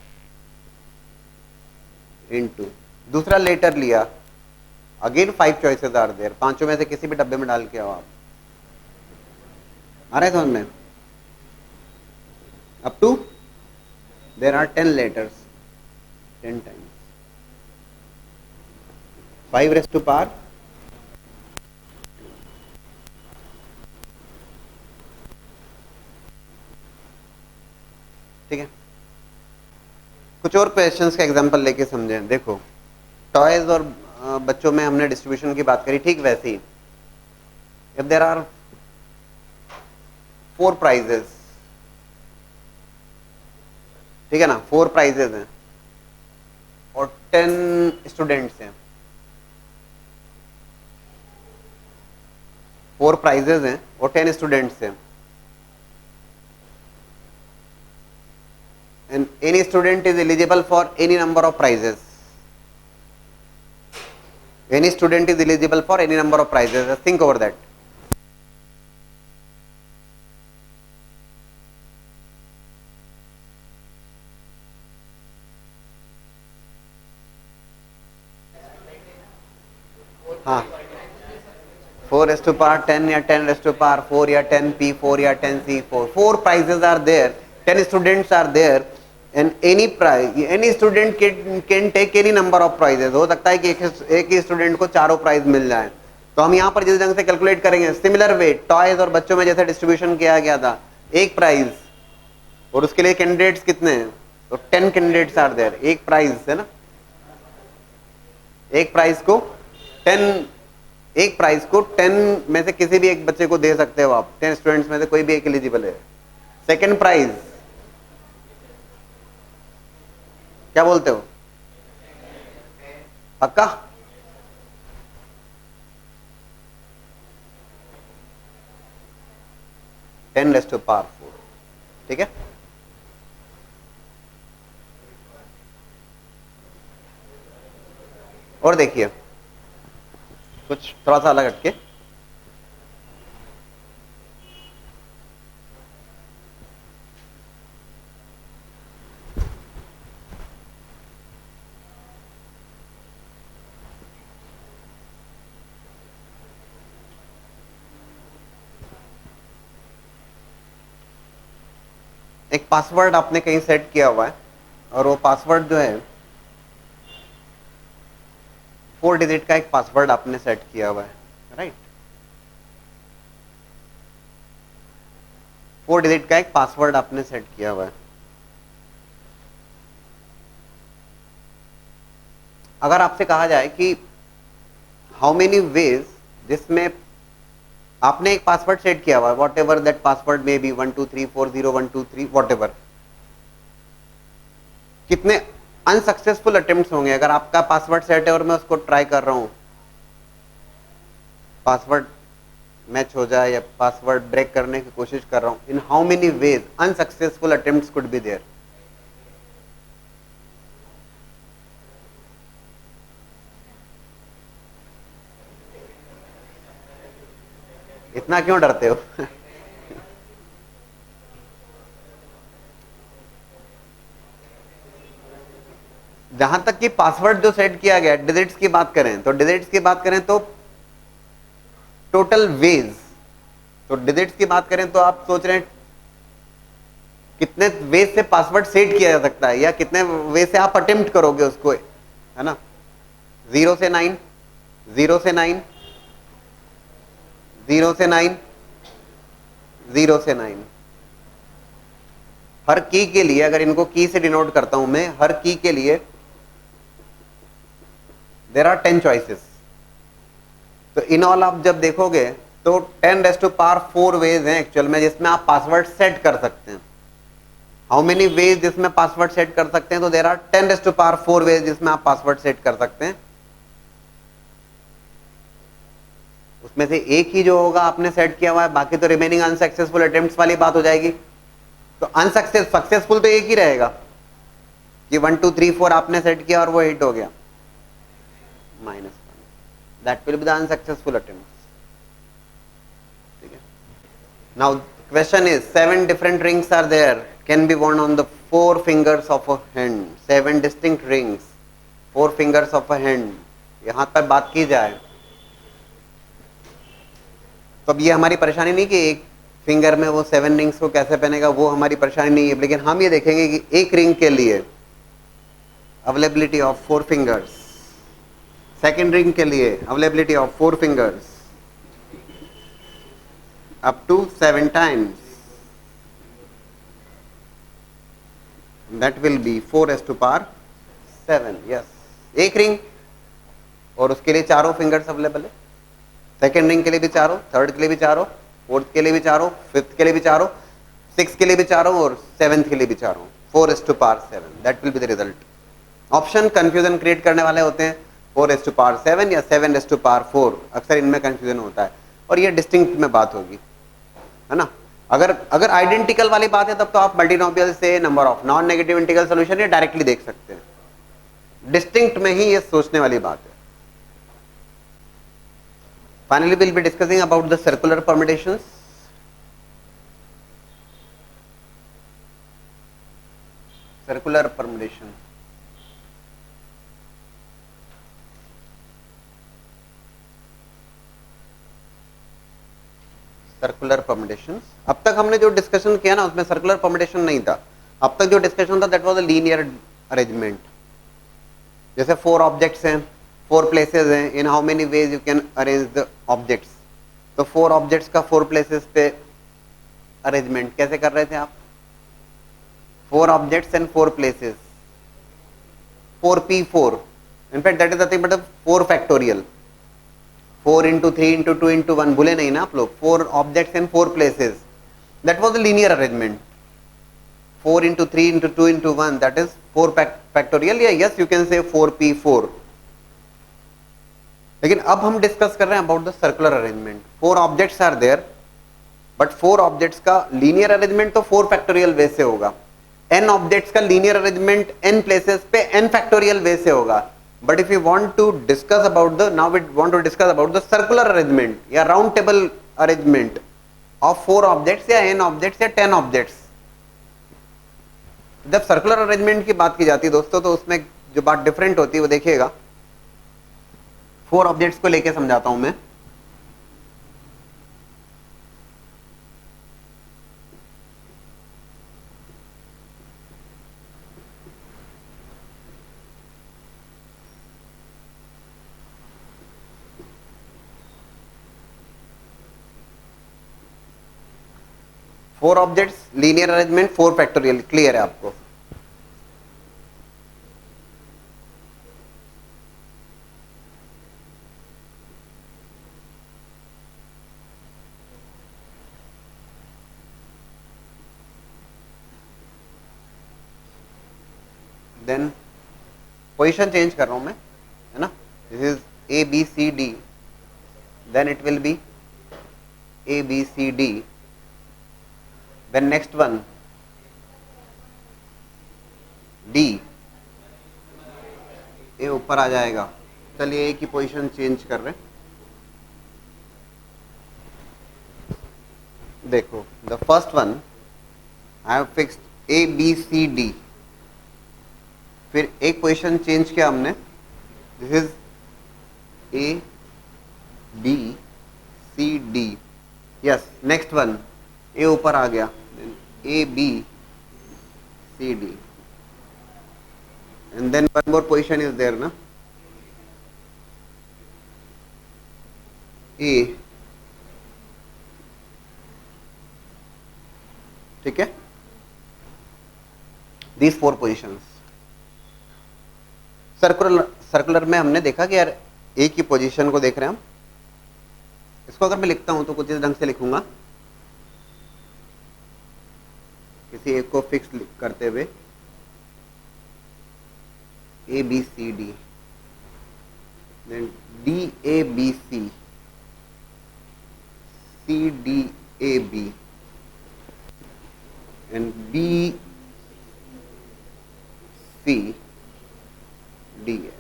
इनटू। दूसरा लेटर लिया, अगेन 5 चॉइसेस आर देयर, पांचों में से किसी भी डब्बे में डाल के आओ आप। आ रहे समझ में? Up to there are 10 letters, 10 times 5 raise to power, ठीक है। कुछ और क्वेश्चंस का एग्जांपल लेके समझें। देखो टॉयज और बच्चों में हमने डिस्ट्रीब्यूशन की बात करी, ठीक वैसे ही इफ देयर आर 4 प्राइजेस, ठीक है ना, 4 प्राइजेस हैं और 10 स्टूडेंट्स हैं, 4 प्राइजेस हैं और 10 स्टूडेंट्स हैं, and any student is eligible for any number of prizes, any student is eligible for any number of prizes, think over that. हाँ 4 raised to power 10 या 10 raised to power 4 या 10 P4 या 10 C4, 4 prizes are there, 10 students are there and any prize, any student can take any number of prizes। हो सकता है कि एक ही स्टूडेंट को चारों प्राइज मिल जाए। तो हम यहाँ पर जिस ढंग से कैलकुलेट करेंगे, सिमिलर वे टॉयज और बच्चों में जैसे डिस्ट्रीब्यूशन किया गया था, एक प्राइज और उसके लिए कैंडिडेट्स कितने हैं, तो 10 कैंडिडेट्स आर देयर, एक प्राइज है ना, एक प्राइज को 10, एक प्राइज को 10 में से किसी भी एक बच्चे को दे सकते हो आप, 10 स्टूडेंट्स में से कोई भी एक एलिजिबल है। सेकंड प्राइज क्या बोलते हो, पक्का? टेन रेज़ टू पावर 4, ठीक है। और देखिए कुछ थोड़ा सा अलग हटके, एक पासवर्ड आपने कहीं सेट किया हुआ है और वो पासवर्ड जो है 4 डिजिट का एक पासवर्ड आपने सेट किया हुआ है, राइट? 4 डिजिट का एक पासवर्ड आपने सेट किया हुआ है। अगर आपसे कहा जाए कि हाउ मेनी वेज, जिसमें आपने एक पासवर्ड सेट किया हुआ है, what ever that password may be 12340123 what ever, कितने अनसक्सेसफुल अटेम्प्ट्स होंगे अगर आपका पासवर्ड सेट है और मैं उसको ट्राई कर रहा हूं, पासवर्ड मैच हो जाए या पासवर्ड ब्रेक करने की कोशिश कर रहा हूं, in how many ways unsuccessful attempts could be there? इतना क्यों डरते हो? जहां तक कि पासवर्ड जो सेट किया गया, डिजिट्स की बात करें तो डिजिट्स की बात करें तो टोटल वेज, तो डिजिट्स की बात करें तो आप सोच रहे हैं कितने वेज से पासवर्ड सेट किया जा सकता है या कितने वेज से आप अटेम्प्ट करोगे उसको, है ना? 0 से 9, 0 से 9, 0 से 9, 0 से 9। हर की के लिए, अगर इनको की से डिनोट करता हूं मैं, हर की के लिए देयर आर 10 चॉइसेस। तो इन ऑल आप जब देखोगे तो 10 रेज़ टू पावर 4 वेज हैं एक्चुअल में जिसमें आप पासवर्ड सेट कर सकते हैं। हाउ मेनी वेज जिसमें पासवर्ड सेट कर सकते हैं? तो there are 10 rays to power 4 ways जिसमें आप पासवर्ड सेट कर सकते हैं। उसमें से एक ही जो होगा आपने सेट किया हुआ है, बाकी तो रिमेनिंग अनसक्सेसफुल अटेम्प्ट्स वाली बात हो जाएगी। तो सक्सेसफुल तो एक ही रहेगा कि 1 2 3 4 आपने सेट किया और वो हिट हो गया, -1, that will be the unsuccessful attempt. ठीक है। Now question is 7 different rings are there, can be worn on the 4 fingers of a hand, 7 distinct rings, 4 fingers of a hand यहाँ पर बात की जाए तो अब ये हमारी परेशानी नहीं कि एक फिंगर में वो 7 रिंग्स को कैसे पहनेगा, वो हमारी परेशानी नहीं है, लेकिन हम ये देखेंगे कि एक रिंग के लिए availability of 4 fingers, second ring के लिए availability of 4 fingers up to 7 times, that will be 4:7. Yes, एक रिंग और उसके लिए चारों फिंगर्स अवेलेबल है, सेकेंड रिंग के लिए भी चारों, थर्ड के लिए भी चारों, फोर्थ के लिए भी चारों, फिफ्थ के लिए भी चारों, सिक्स के लिए भी चारों और सेवेंथ के लिए भी चारों, 4:7. That will be the result. Option confusion create करने वाले होते हैं, 4:7 या 7:4. अक्सर इनमें कंफ्यूजन होता है और ये डिस्टिंक्ट में बात होगी, है ना. अगर आइडेंटिकल वाली बात है तब तो आप मल्टीनोमियल से number of non negative integral solution ये डायरेक्टली देख सकते हैं. डिस्टिंक्ट में ही ये सोचने वाली बात है. Finally will be discussing about the circular permutations. Circular permutation, circular permutations. अब तक हमने जो डिस्कशन किया ना उसमें सर्कुलर परम्यूटेशन नहीं था. अब तक जो डिस्कशन था that was a linear arrangement. जैसे 4 ऑब्जेक्ट्स हैं, 4 प्लेसेस हैं, इन how many ways you can arrange the objects. तो 4 ऑब्जेक्ट्स का 4 प्लेसेस पे अरेंजमेंट कैसे कर रहे थे आप? 4 objects and 4 places, 4p4. In fact that is nothing but 4 factorial, 4 into 3 into 2 into 1. भूले नहीं ना आप लोग. 4 objects and 4 places, that was the linear arrangement. 4 into 3 into 2 into 1, that is 4 factorial. या yes, you can say 4p4. लेकिन अब हम डिस्कस कर रहे हैं about the circular arrangement. 4 objects are there, but 4 objects का लीनियर अरेंजमेंट तो 4 फैक्टोरियल वे से होगा. n ऑब्जेक्ट्स का लीनियर अरेंजमेंट n प्लेसेस पे n फैक्टोरियल वे से होगा. But if you want to discuss about the, now we want to discuss about the circular arrangement या round table arrangement of 4 objects या n objects या 10 objects. जब सर्कुलर अरेंजमेंट की बात की जाती है दोस्तों तो उसमें जो बात डिफरेंट होती है वो देखिएगा. 4 ऑब्जेक्ट्स को लेके समझाता हूं मैं. Four objects, linear arrangement, 4 factorial. Clear है आपको? देन पोजीशन चेंज कर रहा हूं मैं, है ना. This is A B C D, then it will be A B C D. Then next one D, A ऊपर आ जाएगा. चलिए ए की पोजीशन चेंज कर रहे हैं. देखो the first one I have fixed A B C D. फिर एक पोजीशन चेंज किया हमने, this is A B C D. Yes, next one A ऊपर आ गया, A B C D, and then one more position is there ना, A. ठीक है. These 4 positions. सर्कुलर में हमने देखा कि यार A की पोजीशन को देख रहे हैं हम. इसको अगर मैं लिखता हूं तो कुछ इस ढंग से लिखूंगा, किसी एक को फिक्स करते हुए A B C D, then D A B C, C D A B and B C D A.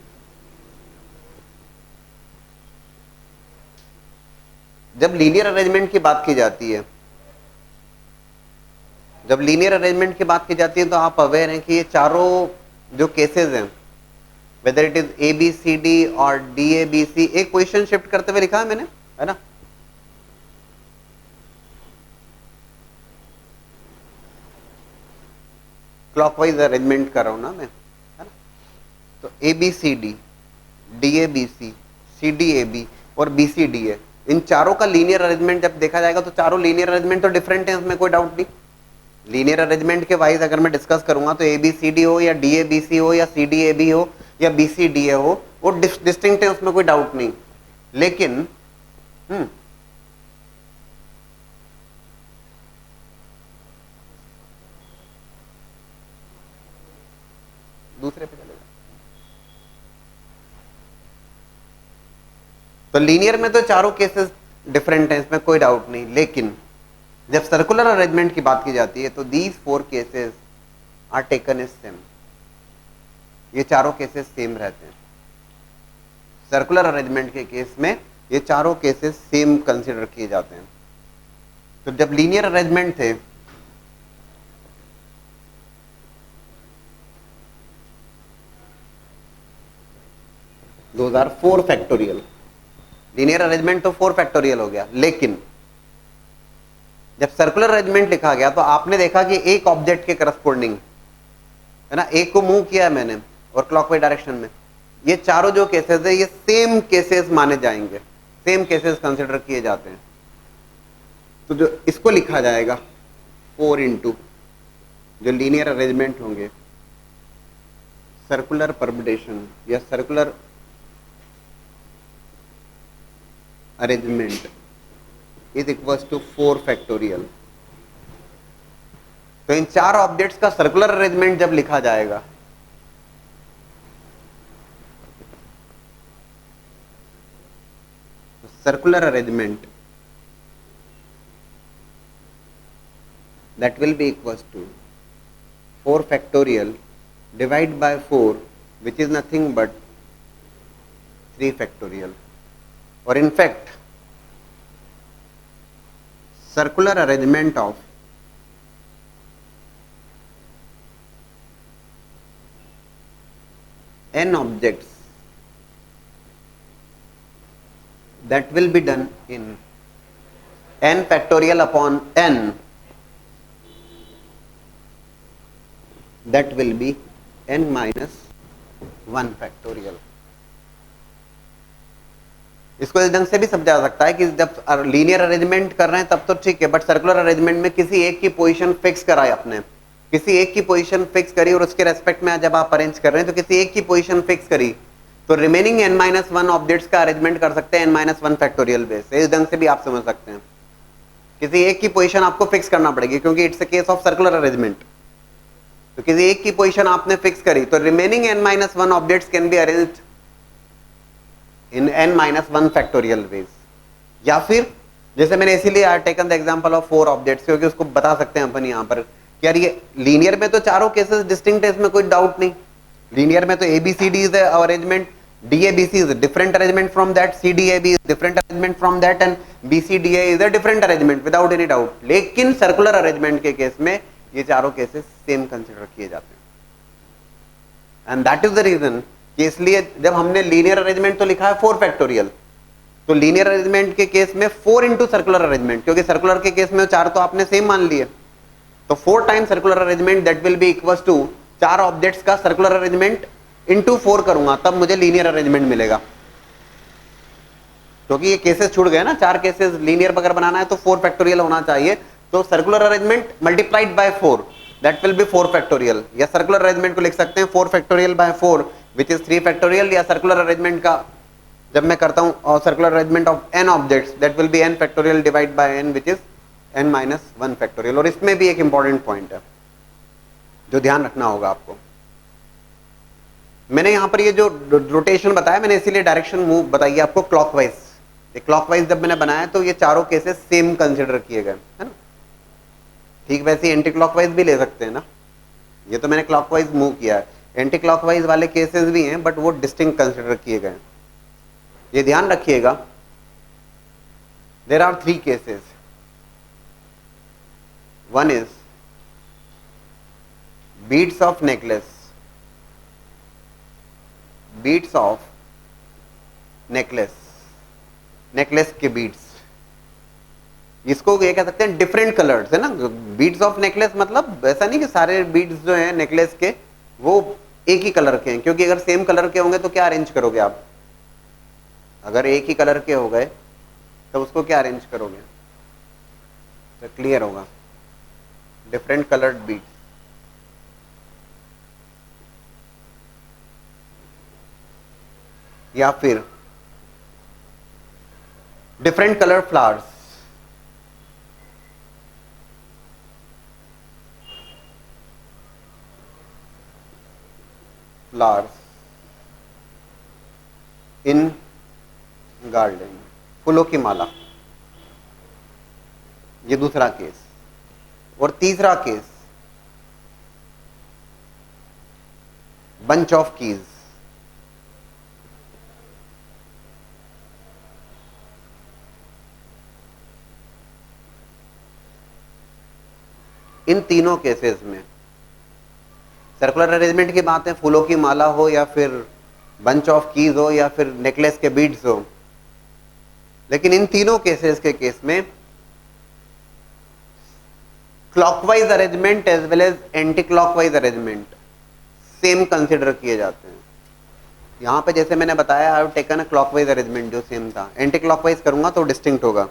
जब लीनियर अरेंजमेंट की बात की जाती है, जब लीनियर अरेंजमेंट की बात की जाती है तो आप अवेयर हैं कि ये चारों जो केसेस हैं whether it is A B C D और डी ए बी सी, एक पोजीशन शिफ्ट करते हुए लिखा है मैंने, है ना। क्लॉकवाइज अरेंजमेंट कर रहा हूं ना मैं, है ना। तो A B C D, D A B C, C D A B और बी सी डी ए, इन चारों का लीनियर अरेंजमेंट जब देखा जाएगा तो चारों लीनियर अरेंजमेंट तो डिफरेंट है, उसमें कोई डाउट नहीं। लीनियर अरेंजमेंट के वाइज अगर मैं डिस्कस करूंगा तो ए बी सी डी हो या डी ए बी सी हो या सी डी ए बी हो या बी सी डी ए हो, वो डिस्टिंक्ट है, उसमें कोई डाउट नहीं। लेकिन दूसरे पे चलेगा तो लीनियर में तो चारों केसेस डिफरेंट हैं, इसमें कोई डाउट नहीं। लेकिन जब सर्कुलर अरेंजमेंट की बात की जाती है तो these 4 cases are taken as same, ये चारों केसेस सेम रहते हैं। सर्कुलर अरेंजमेंट के केस में ये चारों केसेस सेम कंसीडर किए जाते हैं। तो जब लीनियर अरेंजमेंट थे those are 4 factorial, linear arrangement तो 4 फैक्टोरियल हो गया। लेकिन जब सर्कुलर अरेंजमेंट लिखा गया तो आपने देखा कि एक ऑब्जेक्ट के करस्पॉन्डिंग, है ना, एक को मूव किया है मैंने और क्लॉकवाइज डायरेक्शन में, ये चारों जो केसेस है ये सेम केसेस माने जाएंगे, सेम केसेस कंसिडर किए जाते हैं। तो जो इसको लिखा जाएगा 4 इंटू जो लीनियर अरेंजमेंट होंगे, सर्कुलर परम्यूटेशन या circular arrangement is equals to 4 factorial. तो इन चार ऑब्जेक्ट्स का सर्कुलर अरेंजमेंट जब लिखा जाएगा तो circular arrangement that will be equals to 4 factorial divide by 4 which is nothing but 3 factorial, or in fact circular arrangement of n objects that will be done in n factorial upon n, that will be n minus 1 factorial। इसको इस ढंग से भी समझा जा सकता है कि जब लीनियर अरेंजमेंट कर रहे हैं तब तो ठीक है, बट सर्कुलर अरेंजमेंट में किसी एक की पोजीशन फिक्स कराई आपने, किसी एक की पोजीशन फिक्स करी और उसके रेस्पेक्ट में जब आप अरेंज कर रहे हैं तो किसी एक की पोजीशन फिक्स करी तो रिमेनिंग n माइनस 1 ऑब्जेक्ट्स का अरेंजमेंट कर सकते हैं n माइनस 1 फैक्टोरियल बेस। इस ढंग से भी आप समझ सकते हैं, किसी एक की पोजीशन आपको फिक्स करना पड़ेगी क्योंकि it's a case of circular arrangement. तो किसी एक की पोजीशन आपने फिक्स करी तो remaining n minus 1 objects can be arranged in n minus 1 factorial veg. या फिर जैसे मैंने इसीलिए I taken the example of 4 objects क्योंकि उसको बता सकते हैं अपन यहां पर कि यार ये लीनियर में तो चारों केसेस डिस्टिंक्ट है, इसमें कोई डाउट नहीं। लीनियर में तो ABCD is arrangement, DABC is a different arrangement from that, CDAB is different arrangement from that, and BCDA is a different arrangement without any doubt। लेकिन सर्कुलर अरेंजमेंट के केस में ये चारों केसेस सेम कंसिडर किए जाते हैं। And that is the reason कि इसलिए जब हमने लीनियर अरेंजमेंट तो लिखा है 4 फैक्टोरियल, तो लीनियर अरेंजमेंट के केस में 4 इंटू सर्कुलर अरेंजमेंट, क्योंकि सर्कुलर के केस में 4 तो आपने सेम मान लिए, तो 4 time circular arrangement that will be equals to 4 objects का सर्कुलर अरेंजमेंट इंटू 4 करूंगा तब मुझे लीनियर अरेंजमेंट मिलेगा। क्योंकि ये केसेस छूट गए ना, 4 केसेस लीनियर अगर बनाना है तो 4 फैक्टोरियल होना चाहिए, तो circular arrangement multiplied by 4 that will B 4 factorial. या सर्कुलर अरेंजमेंट को लिख सकते हैं 4 factorial by 4 which is 3 factorial. या सर्कुलर अरेंजमेंट का जब मैं करता हूं circular arrangement of n objects that will B n factorial divide bye n which is n minus 1 factorial. और इसमें भी एक इंपॉर्टेंट पॉइंट है जो ध्यान रखना होगा आपको। मैंने यहां पर ये जो रोटेशन बताया मैंने इसीलिए डायरेक्शन मूव बताइए आपको क्लॉकवाइज। क्लॉकवाइज जब मैंने बनाया तो ये चारों केसेस सेम कंसिडर किए गए, है ना। ठीक वैसे एंटी क्लॉकवाइज भी ले सकते हैं ना, ये तो मैंने क्लॉकवाइज मूव किया है, एंटी क्लॉकवाइज वाले केसेस भी हैं बट वो डिस्टिंक्ट कंसिडर किए गए। ये ध्यान रखिएगा, there are 3 cases. One is beads of necklace beads of necklace, necklace के बीड्स, इसको ये कह सकते हैं डिफरेंट कलर्स है ना। बीड्स ऑफ नेकलेस मतलब ऐसा नहीं कि सारे बीड्स जो हैं नेकलेस के वो एक ही कलर के हैं, क्योंकि अगर सेम कलर के होंगे तो क्या अरेंज करोगे आप, अगर एक ही कलर के हो गए तो उसको क्या अरेंज करोगे, तो क्लियर होगा, डिफरेंट कलर्ड बीड्स। या फिर different colour flowers, flowers in garden, फूलों की माला, ये दूसरा केस। और तीसरा केस बंच ऑफ कीज, इन तीनों केसेस में सर्कुलर अरेंजमेंट की बात है, फूलों की माला हो या फिर बंच ऑफ कीज हो या फिर नेकलेस के बीड्स हो, लेकिन इन तीनों केसेस के केस में clockwise arrangement as well as anti clockwise arrangement same consider किए जाते हैं। यहां पे जैसे मैंने बताया, I have taken a clockwise arrangement जो सेम था, एंटी क्लॉकवाइज करूंगा तो डिस्टिंक्ट होगा,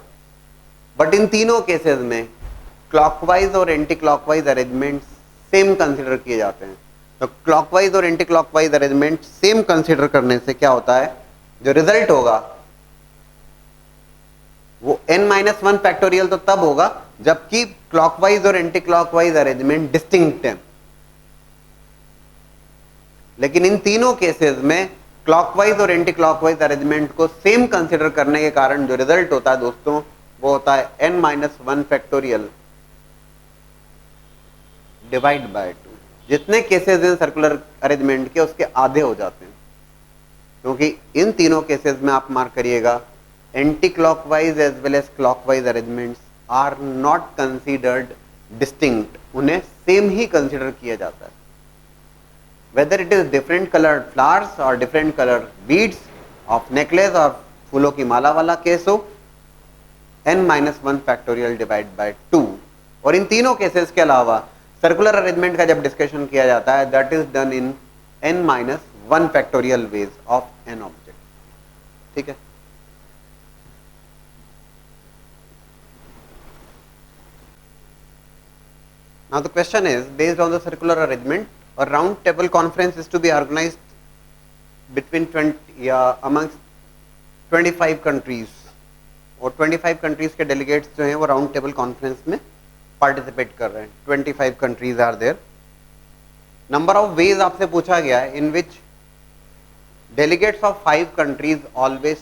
बट इन तीनों केसेस में क्लॉकवाइज और anti clockwise arrangement same consider किए जाते हैं। तो क्लॉकवाइज और anti clockwise arrangement same consider करने से क्या होता है, जो रिजल्ट होगा वो n-1 फैक्टोरियल तो तब होगा जबकि क्लॉकवाइज और एंटी क्लॉकवाइज अरेंजमेंट डिस्टिंक्ट है। लेकिन इन तीनों केसेस में क्लॉकवाइज और एंटी क्लॉकवाइज अरेंजमेंट को सेम कंसिडर करने के कारण जो रिजल्ट होता है दोस्तों वो होता है n-1 फैक्टोरियल डिवाइड बाय 2। जितने केसेस हैं सर्कुलर अरेंजमेंट के उसके आधे हो जाते हैं, क्योंकि इन तीनों केसेस में आप मार्क करिएगा anti clockwise as well as clockwise arrangements are not considered distinct, उन्हें सेम ही कंसीडर किया जाता है, whether it is different coloured flowers और different colour beads of necklace और फूलों की माला वाला केस हो, n-1 फैक्टोरियल डिवाइड बाय 2। और इन तीनों केसेस के अलावा सर्कुलर अरेंजमेंट का जब डिस्कशन किया जाता है that is done in n-1 factorial ways of an object. ठीक है, now the question is, based on the circular arrangement, a round table conference is to be organized between 20 amongst 25 countries, और 25 countries के delegates जो हैं वो round table conference में participate कर रहे हैं। 25 countries are there। number of ways आपसे पूछा गया है in which delegates of 5 countries always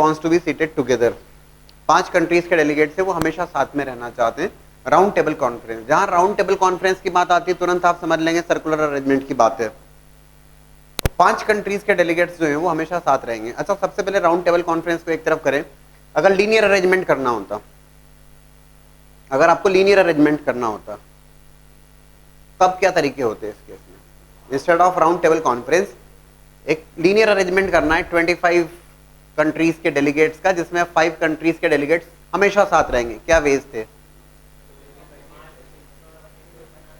wants to be seated together। 5 countries के delegates हैं वो हमेशा साथ में रहना चाहते हैं राउंड टेबल कॉन्फ्रेंस। जहां राउंड टेबल कॉन्फ्रेंस की बात आती है तुरंत आप समझ लेंगे सर्कुलर अरेंजमेंट की बात है। 5 कंट्रीज के डेलीगेट्स जो हैं वो हमेशा साथ रहेंगे। अच्छा, सबसे पहले राउंड टेबल कॉन्फ्रेंस को एक तरफ करें, अगर लीनियर अरेंजमेंट करना होता, अगर आपको लीनियर अरेंजमेंट करना होता तब क्या तरीके होते इस केस में? Instead of round table conference एक लीनियर अरेंजमेंट करना है 25 कंट्रीज के डेलीगेट्स का, जिसमें 5 कंट्रीज के डेलीगेट्स हमेशा साथ रहेंगे। क्या वेज थे?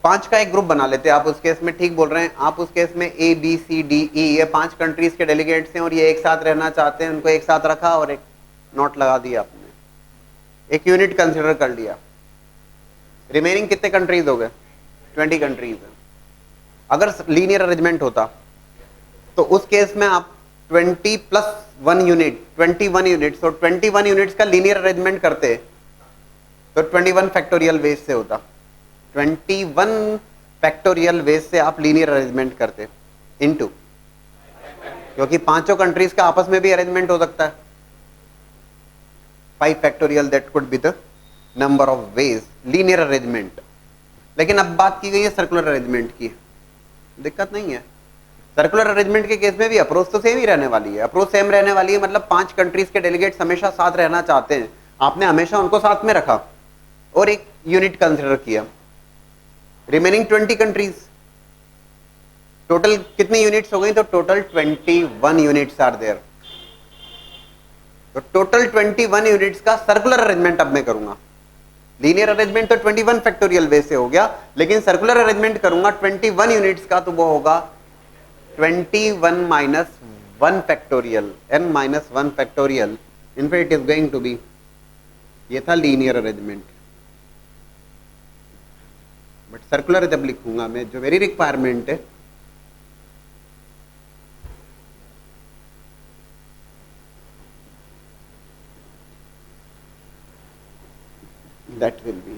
5 का एक ग्रुप बना लेते हैं। आप उस केस में ठीक बोल रहे हैं, आप उस केस में A B C D E ये 5 कंट्रीज के डेलीगेट्स हैं और ये एक साथ रहना चाहते हैं, उनको एक साथ रखा और एक नोट लगा दिया आपने, एक यूनिट कंसिडर कर लिया। रिमेनिंग कितने कंट्रीज हो गए? 20 कंट्रीज। अगर लीनियर अरेंजमेंट होता तो उस केस में आप 20 + 1 यूनिट 21 यूनिट्स, और 21 यूनिट्स का लीनियर अरेंजमेंट करते तो 21 फैक्टोरियल वेज से होता। 21 फैक्टोरियल वेज से आप लीनियर अरेंजमेंट करते इनटू, क्योंकि 5 कंट्रीज का आपस में भी अरेंजमेंट हो सकता है। 5 factorial that could be the number of veg linear arrangement. लेकिन अब बात की गई है सर्कुलर अरेंजमेंट की, दिक्कत नहीं है। सर्कुलर अरेंजमेंट के केस में भी अप्रोच तो सेम ही रहने वाली है, अप्रोच सेम रहने वाली है, मतलब 5 कंट्रीज के डेलीगेट्स हमेशा साथ रहना चाहते हैं, आपने हमेशा उनको साथ में रखा और एक यूनिट कंसिडर किया। रिमेनिंग 20 कंट्रीज टोटल कितनी यूनिट्स हो गई? तो टोटल 21 यूनिट्स आर देयर। तो टोटल 21 यूनिट्स का सर्कुलर अरेंजमेंट अब मैं करूंगा। लीनियर अरेंजमेंट तो 21 फैक्टोरियल बेस से हो गया, लेकिन सर्कुलर अरेंजमेंट करूंगा 21 यूनिट्स का, तो वो होगा 21 minus 1 factorial, n minus 1 factorial, in it is going to be, ये था लीनियर अरेंजमेंट। बट सर्कुलर जब लिखूंगा मैं, जो मेरी रिक्वायरमेंट है, that will be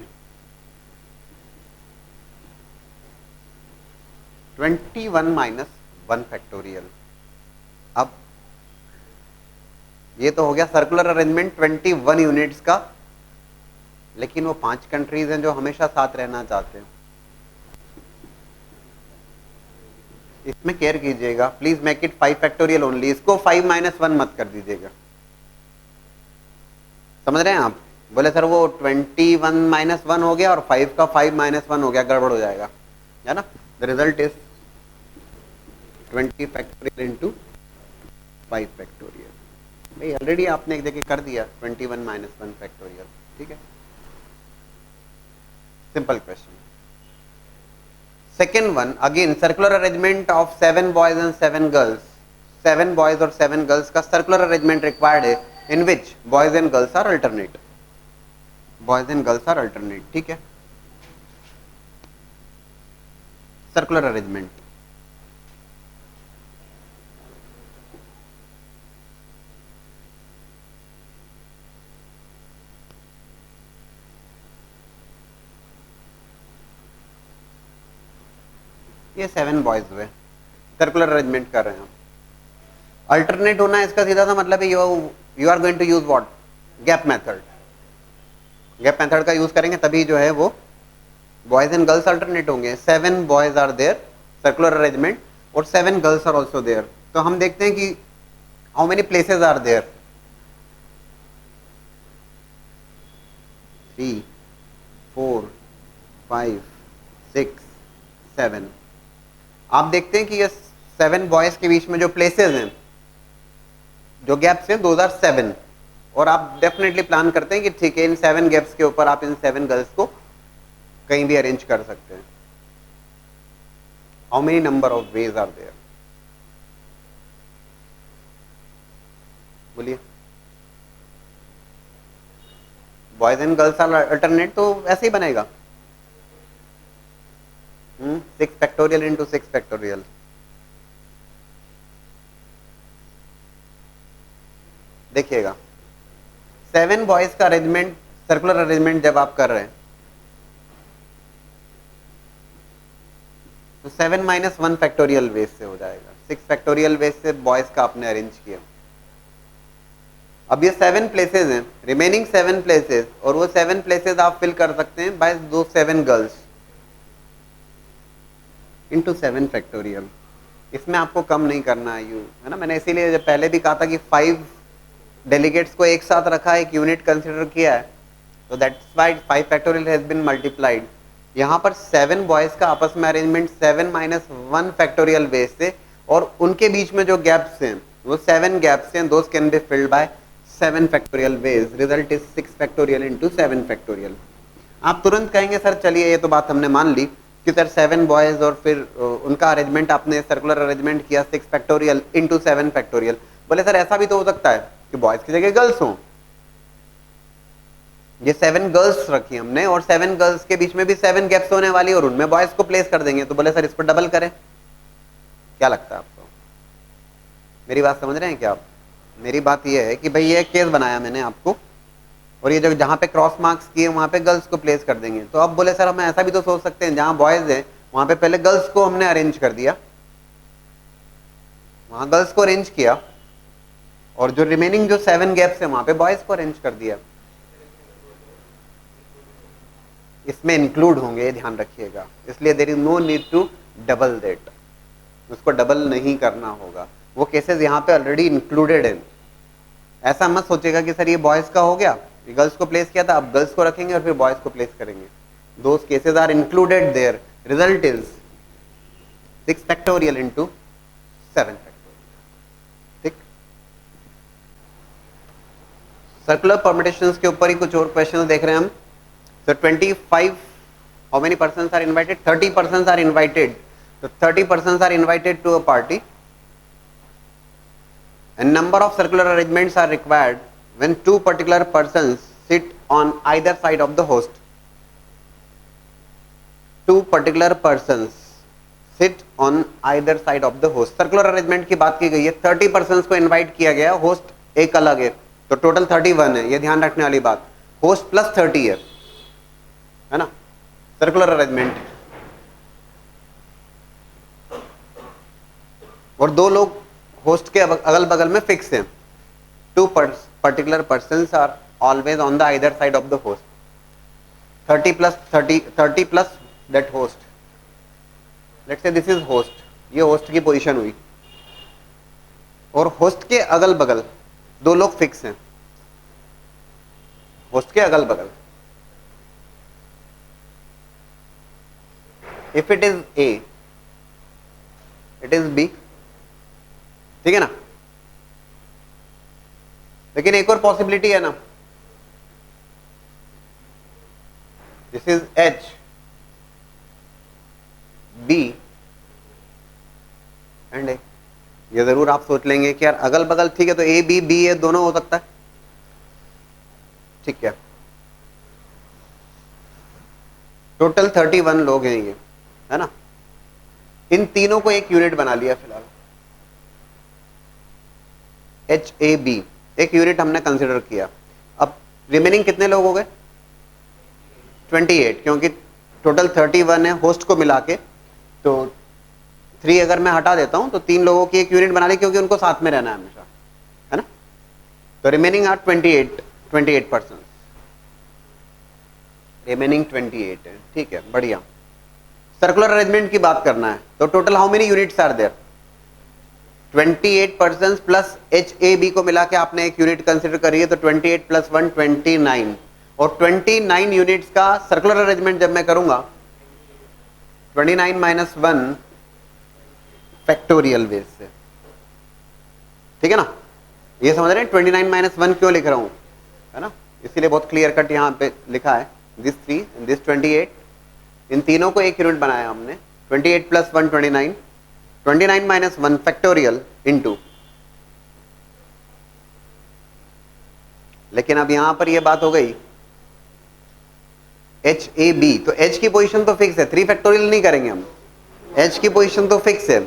21 minus 1 factorial. अब ये तो हो गया सर्कुलर अरेंजमेंट 21 यूनिट्स का, लेकिन वो 5 कंट्रीज हैं जो हमेशा साथ रहना चाहते हैं। इसमें केयर कीजिएगा, please make it 5 factorial only, इसको 5 माइनस 1 मत कर दीजिएगा। समझ रहे हैं आप? बोले सर वो 21 माइनस 1 हो गया और 5 का 5 माइनस 1 हो गया, गड़बड़ हो जाएगा, है ना? The result is 20 factorial into 5 factorial. भाई ऑलरेडी आपने एक जगह कर दिया 21 माइनस 1 फैक्टोरियल, ठीक है? Simple question. Second one, again circular arrangement of 7 boys and 7 girls. 7 boys और 7 गर्ल्स का सर्कुलर अरेंजमेंट रिक्वायर्ड है, in which boys and girls are alternate. Boys and girls are alternate, ठीक है? Circular arrangement. ये 7 बॉयज हुए, सर्कुलर अरेंजमेंट कर रहे हैं। अल्टरनेट होना इसका सीधा सा मतलब है you are going to use what? Gap method. Gap method का यूज करेंगे तभी जो है वो बॉयज एंड गर्ल्स अल्टरनेट होंगे। 7 boys are there, circular arrangement, और 7 गर्ल्स आर ऑल्सो देयर। तो हम देखते हैं कि how many places are there? 3 4 5 6 7। आप देखते हैं कि ये 7 बॉयज के बीच में जो प्लेसेस हैं, जो गैप्स हैं, 2007, और आप डेफिनेटली प्लान करते हैं कि ठीक है इन 7 गैप्स के ऊपर आप इन 7 गर्ल्स को कहीं भी अरेंज कर सकते हैं। How many number of ways are there? बोलिए। Boys and girls are alternate, तो ऐसे ही बनेगा 6 फैक्टोरियल इंटू 6 फैक्टोरियल। देखिएगा 7 बॉयज का अरेंजमेंट, सर्कुलर अरेंजमेंट जब आप कर रहे हैं तो 7 माइनस 1 फैक्टोरियल बेस से हो जाएगा। 6 फैक्टोरियल बेस से बॉयज का आपने अरेंज किया। अब ये 7 प्लेसेस हैं, रिमेनिंग 7 प्लेसेस, और वो 7 प्लेसेस आप फिल कर सकते हैं बाय दो 7 गर्ल्स इंटू 7 फैक्टोरियल। इसमें आपको कम नहीं करना है यू, है ना? मैंने इसीलिए जब पहले भी कहा था कि 5 डेलीगेट्स को एक साथ रखा है, एक यूनिट कंसिडर किया है, तो that's why 5 factorial has been multiplied. यहाँ पर 7 बॉयज का आपस में अरेंजमेंट 7 माइनस 1 फैक्टोरियल बेस से, और उनके बीच में जो गैप्स हैं वो 7 गैप्स हैं, those can be filled by 7 factorial ways. Result is 6 factorial into 7 factorial. आप तुरंत कहेंगे सर चलिए ये तो बात हमने मान ली कि सर 7 बॉयज और फिर उनका अरेंजमेंट आपने सर्कुलर अरेंजमेंट किया 6 फैक्टोरियल इंटू 7 फैक्टोरियल। बोले सर ऐसा भी तो हो सकता है कि बॉयज की जगह गर्ल्स हों। ये 7 गर्ल्स रखी हमने, और 7 गर्ल्स के बीच में भी 7 गैप्स होने वाली, और उनमें बॉयज को प्लेस कर देंगे। तो बोले सर इस पर डबल करें, क्या लगता है आपको? मेरी बात समझ रहे हैं क्या आप? मेरी बात ये है कि भाई ये केस बनाया मैंने आपको, और ये जो जहां पे क्रॉस मार्क्स किए वहां पे गर्ल्स को प्लेस कर देंगे। तो अब बोले सर हम ऐसा भी तो सोच सकते हैं जहां बॉयज है वहां पे पहले गर्ल्स को हमने अरेंज कर दिया, वहां गर्ल्स को अरेंज किया, और जो रिमेनिंग जो 7 गैप्स है वहां पे बॉयज को अरेंज कर दिया। इसमें इंक्लूड होंगे, ध्यान रखिएगा, इसलिए there is no need to double that, उसको डबल नहीं करना होगा। वो केसेस यहाँ पे ऑलरेडी इंक्लूडेड है। ऐसा मत सोचेगा कि सर ये बॉयज का हो गया, गर्ल्स को प्लेस किया था, अब गर्ल्स को रखेंगे और फिर बॉयज को प्लेस करेंगे। Those cases are included there. Result is 6 factorial into 7 factorial. ठीक, सर्कुलर परम्यूटेशंस के ऊपर ही कुछ और क्वेश्चन देख रहे हैं हम। तो 25, how many persons are invited? 30 persons are invited. तो 30 persons are invited to a party and number of circular arrangements are required when two particular persons sit on either side of the host. Two particular persons sit on either side of the host. Circular arrangement की बात की गई है, 30 persons को invite किया गया, host एक अलग है, तो टोटल 31 है। ये ध्यान रखने वाली बात, host प्लस 30 है ना, सर्कुलर अरेंजमेंट। और दो लोग होस्ट के अगल बगल में फिक्स हैं। Two particular persons are always on the either side of the host. 30 plus that host, let's say this is host, ये होस्ट की पोजीशन हुई, और होस्ट के अगल बगल दो लोग फिक्स हैं, होस्ट के अगल बगल। If it is A, it is B, ठीक है ना। लेकिन एक और पॉसिबिलिटी है ना, this is H, B and A. ये जरूर आप सोच लेंगे कि यार अगल बगल ठीक है, तो ए बी बी ए दोनों हो सकता है, ठीक है। टोटल 31 लोग हैं ये, है ना। इन तीनों को एक यूनिट बना लिया फिलहाल, एच ए बी एक यूनिट हमने कंसिडर किया। अब रिमेनिंग कितने लोग हो गए? 28, क्योंकि टोटल 31 है होस्ट को मिला के, तो 3 अगर मैं हटा देता हूं तो 3 लोगों की एक यूनिट बना ली, क्योंकि उनको साथ में रहना है हमेशा, है ना। तो रिमेनिंग आर 28 पर्सन, रिमेनिंग 28 है, ठीक है, बढ़िया। सर्कुलर अरेंजमेंट की बात करना है, तो total how many units are there? 28 persons plus H A B को मिला के आपने एक यूनिट कंसिडर करी है, तो 28 प्लस 1 29, और 29 यूनिट्स का सर्कुलर अरेंजमेंट जब मैं करूंगा 29 माइनस 1 फैक्टोरियल बेस से, ठीक है ना। ये समझ रहे हैं 29 माइनस 1 क्यों लिख रहा हूं, है ना, इसीलिए बहुत क्लियर कट यहां पे लिखा है, दिस 3 दिस 28, इन तीनों को एक यूनिट बनाया हमने। 28 प्लस 1 29, 29 माइनस 1 फैक्टोरियल इनटू, लेकिन अब यहां पर यह बात हो गई एच ए बी, तो एच की पोजीशन तो फिक्स है, 3 फैक्टोरियल नहीं करेंगे हम, एच की पोजीशन तो फिक्स है,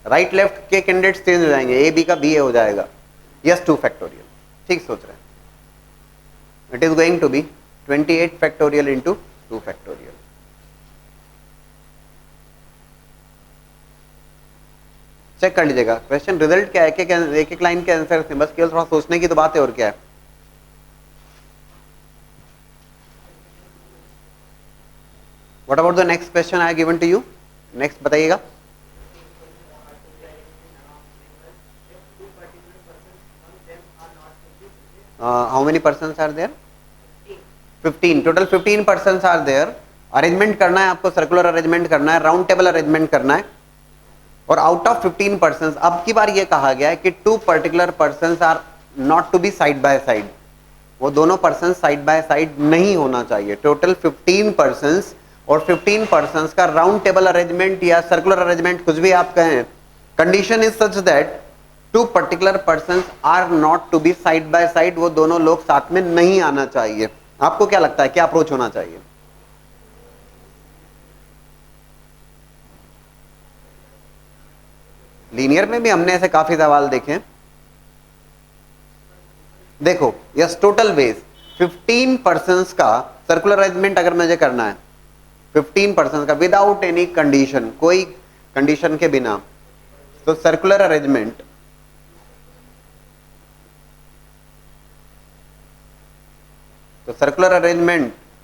राइट लेफ्ट के कैंडिडेट्स चेंज हो जाएंगे, ए बी का बी ए हो जाएगा, यस 2 फैक्टोरियल, ठीक सोच रहे हैं। It is going to be 28 factorial into 2 factorial. Check कर लीजिएगा क्वेश्चन रिजल्ट क्या है, एक एक लाइन के आंसर थे, बस केवल थोड़ा सोचने की तो बात है, और क्या है। What about the next question I given to you, next बताइएगा। How many persons are there? 15, total 15 persons are there. Arrangement करना है आपको, सर्कुलर अरेंजमेंट करना है, राउंड टेबल अरेंजमेंट करना है, और आउट ऑफ 15 पर्सन्स अब की बार ये कहा गया है कि 2 particular persons are not to be side by side, वो दोनों पर्सन साइड बाय साइड नहीं होना चाहिए। टोटल 15 पर्सन्स, और 15 पर्सन्स का राउंड टेबल अरेंजमेंट या सर्कुलर अरेंजमेंट कुछ भी आप कहें, condition is such that 2 particular persons are not to be side by side, वो दोनों लोग साथ में नहीं आना चाहिए। आपको क्या लगता है क्या अप्रोच होना चाहिए? लीनियर में भी हमने ऐसे काफी सवाल देखे। देखो यस, टोटल बेस 15 पर्सन्स का सर्कुलर अरेंजमेंट अगर मुझे करना है, 15 पर्सन्स का विदाउट एनी कंडीशन, कोई कंडीशन के बिना, तो circular arrangement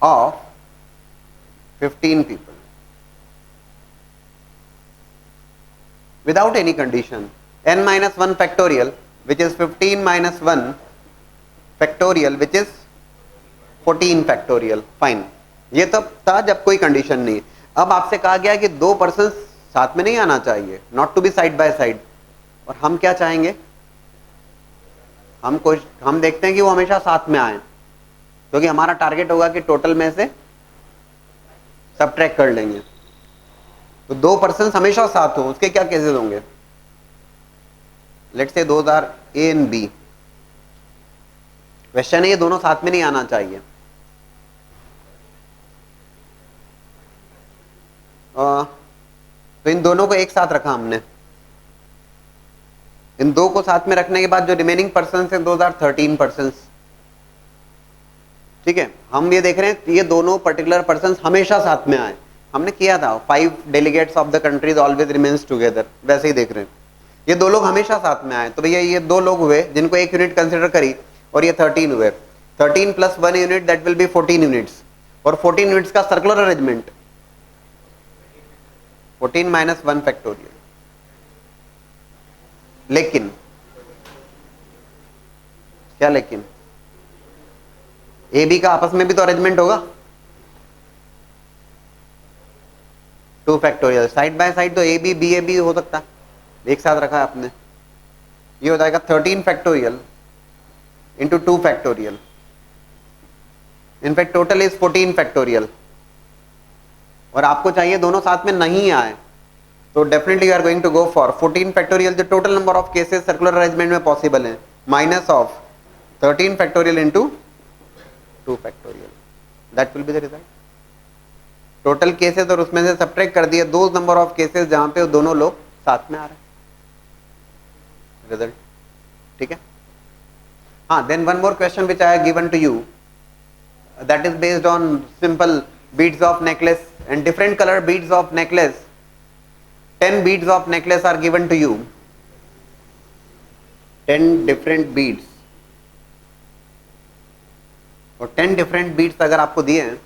of 15 people without any condition, n minus 1 factorial which is 15 minus 1 factorial which is 14 factorial, fine। ये तब था जब कोई कंडीशन नहीं। अब आपसे कहा गया कि 2 पर्सन साथ में नहीं आना चाहिए, not to be side by side. और हम क्या चाहेंगे, हम देखते हैं कि वो हमेशा साथ में आए, क्योंकि हमारा टारगेट होगा कि टोटल में से सबट्रैक्ट कर लेंगे। तो दो पर्सन हमेशा साथ हो, उसके क्या केसेस होंगे? Let's say those are A and B. Question है ये दोनों साथ में नहीं आना चाहिए। तो इन दोनों को एक साथ रखा हमने। इन दो को साथ में रखने के बाद जो रिमेनिंग पर्सन है दोज आर 13 पर्सन। ठीक है, हम ये देख रहे हैं ये दोनों पर्टिकुलर पर्सन हमेशा साथ में आए। हमने किया था 5 delegates of the countries always remains together, वैसे ही देख रहे हैं ये दो लोग हमेशा साथ में आए। तो भैया ये दो लोग हुए जिनको एक यूनिट कंसिडर करी, और ये 13 हुए। 13 plus 1 unit that will B 14 units, और 14 यूनिट्स का सर्कुलर अरेंजमेंट 14 माइनस 1 फैक्टोरियल। लेकिन क्या लेकिन ए बी का आपस में भी तो अरेंजमेंट होगा 2 फैक्टोरियल। साइड बाय साइड तो ए बी हो सकता है, एक साथ रखा है आपने। ये हो जाएगा 13 factorial into 2 factorial. In fact total is 14 factorial, और आपको चाहिए दोनों साथ में नहीं आए, तो definitely you are going to go for 14 factorial जो total number of cases circular arrangement में पॉसिबल है, minus of 13 factorial into 2 factorial. That will be the result. Total cases और उसमें से सब्ट्रैक्ट कर दिए दो नंबर ऑफ केसेस जहां पे दोनों लोग साथ में आ रहे हैं, रिजल्ट। ठीक है, हाँ, then one more question which I have given to you, that is based on simple beads of necklace and different color beads of necklace. 10 beads of necklace are given to you, 10 different beads, और 10 different beads अगर आपको दिए हैं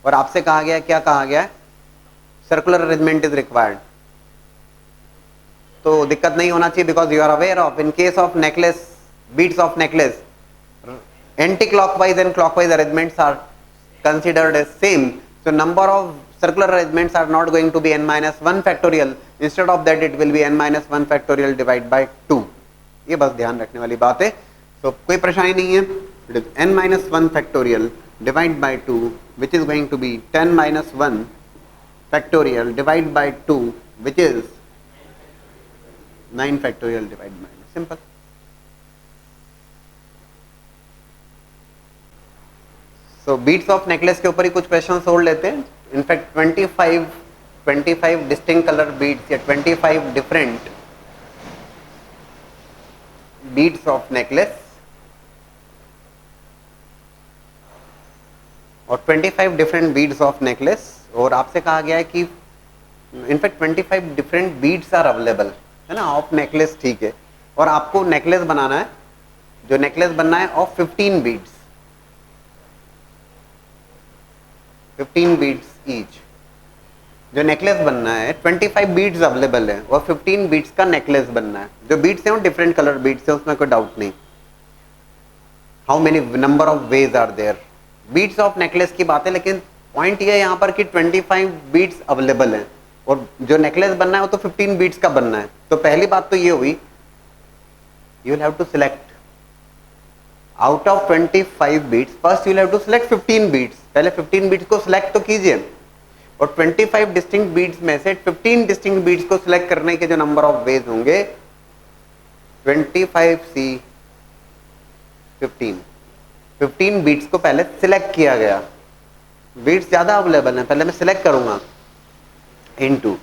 और आपसे कहा गया है, क्या कहा गया है, सर्कुलर अरेंजमेंट इज रिक्वायर्ड, तो दिक्कत नहीं होना चाहिए, because you are aware of in case of necklace, beads of necklace, anti-clockwise and clockwise arrangements are considered as same, so number of circular arrangements are not going to be n minus 1 factorial, instead of that it will be n minus 1 factorial divided by 2। ये बस ध्यान रखने वाली बात है, तो कोई परेशानी नहीं है। it is n minus 1 factorial divided by 2 which is going to be 10 minus 1 factorial divided by 2 which is 9 factorial divided by 2, simple। So beads of necklace के ऊपर ही कुछ क्वेश्चन सोल्व लेते हैं। इनफैक्ट 25 डिस्टिंक्ट कलर बीड्स या 25 डिफरेंट बीड्स ऑफ नेकलेस और 25 डिफरेंट बीड्स ऑफ नेकलेस, और आपसे कहा गया है कि in fact 25 different beads are available, है ना, ऑफ नेकलेस। ठीक है, और आपको नेकलेस बनाना है, जो नेकलेस बनना है ऑफ 15 बीड्स, 15 बीड्स ईच। जो नेकलेस बनना है 25 बीड्स अवेलेबल है और 15 बीड्स का नेकलेस बनना है। जो बीड्स हैं वो डिफरेंट कलर बीड्स है, उसमें कोई डाउट नहीं। How many number of ways are there, beads of necklace की बात है, लेकिन पॉइंट ये है यहाँ पर कि 25 बीड्स अवेलेबल हैं और जो नेकलेस बनना है वो तो 15 बीड्स का बनना है। तो पहली बात तो ये हुई, you will have to select out of 25 beads, first you have to select 15 beads. पहले 15 बीट्स को सिलेक्ट तो कीजिए, और 25 डिस्टिंक्ट बीट्स में से 15 डिस्टिंक्ट बीट्स को सिलेक्ट करने के जो नंबर ऑफ वेज होंगे 25C 15 बीट्स को पहले सिलेक्ट किया गया। बीट्स ज्यादा अवेलेबल है, पहले मैं सिलेक्ट करूंगा इनटू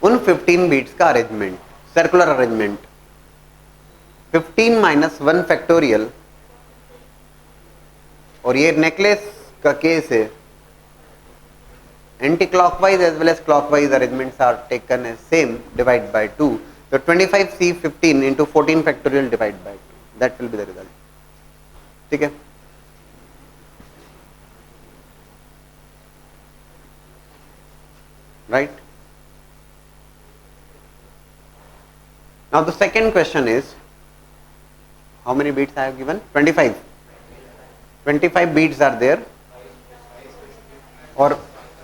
उन 15 बीट्स का arrangement, circular arrangement 15 minus 1 factorial. और ये नेकलेस का केस है, anti clockwise as well as clockwise arrangements are taken as same, divide by 2, तो 25C 15 into 14 factorial divide by 2, that will be the result. ठीक है, right. Now the second question is, how many beads I have given? 25 beads are there, और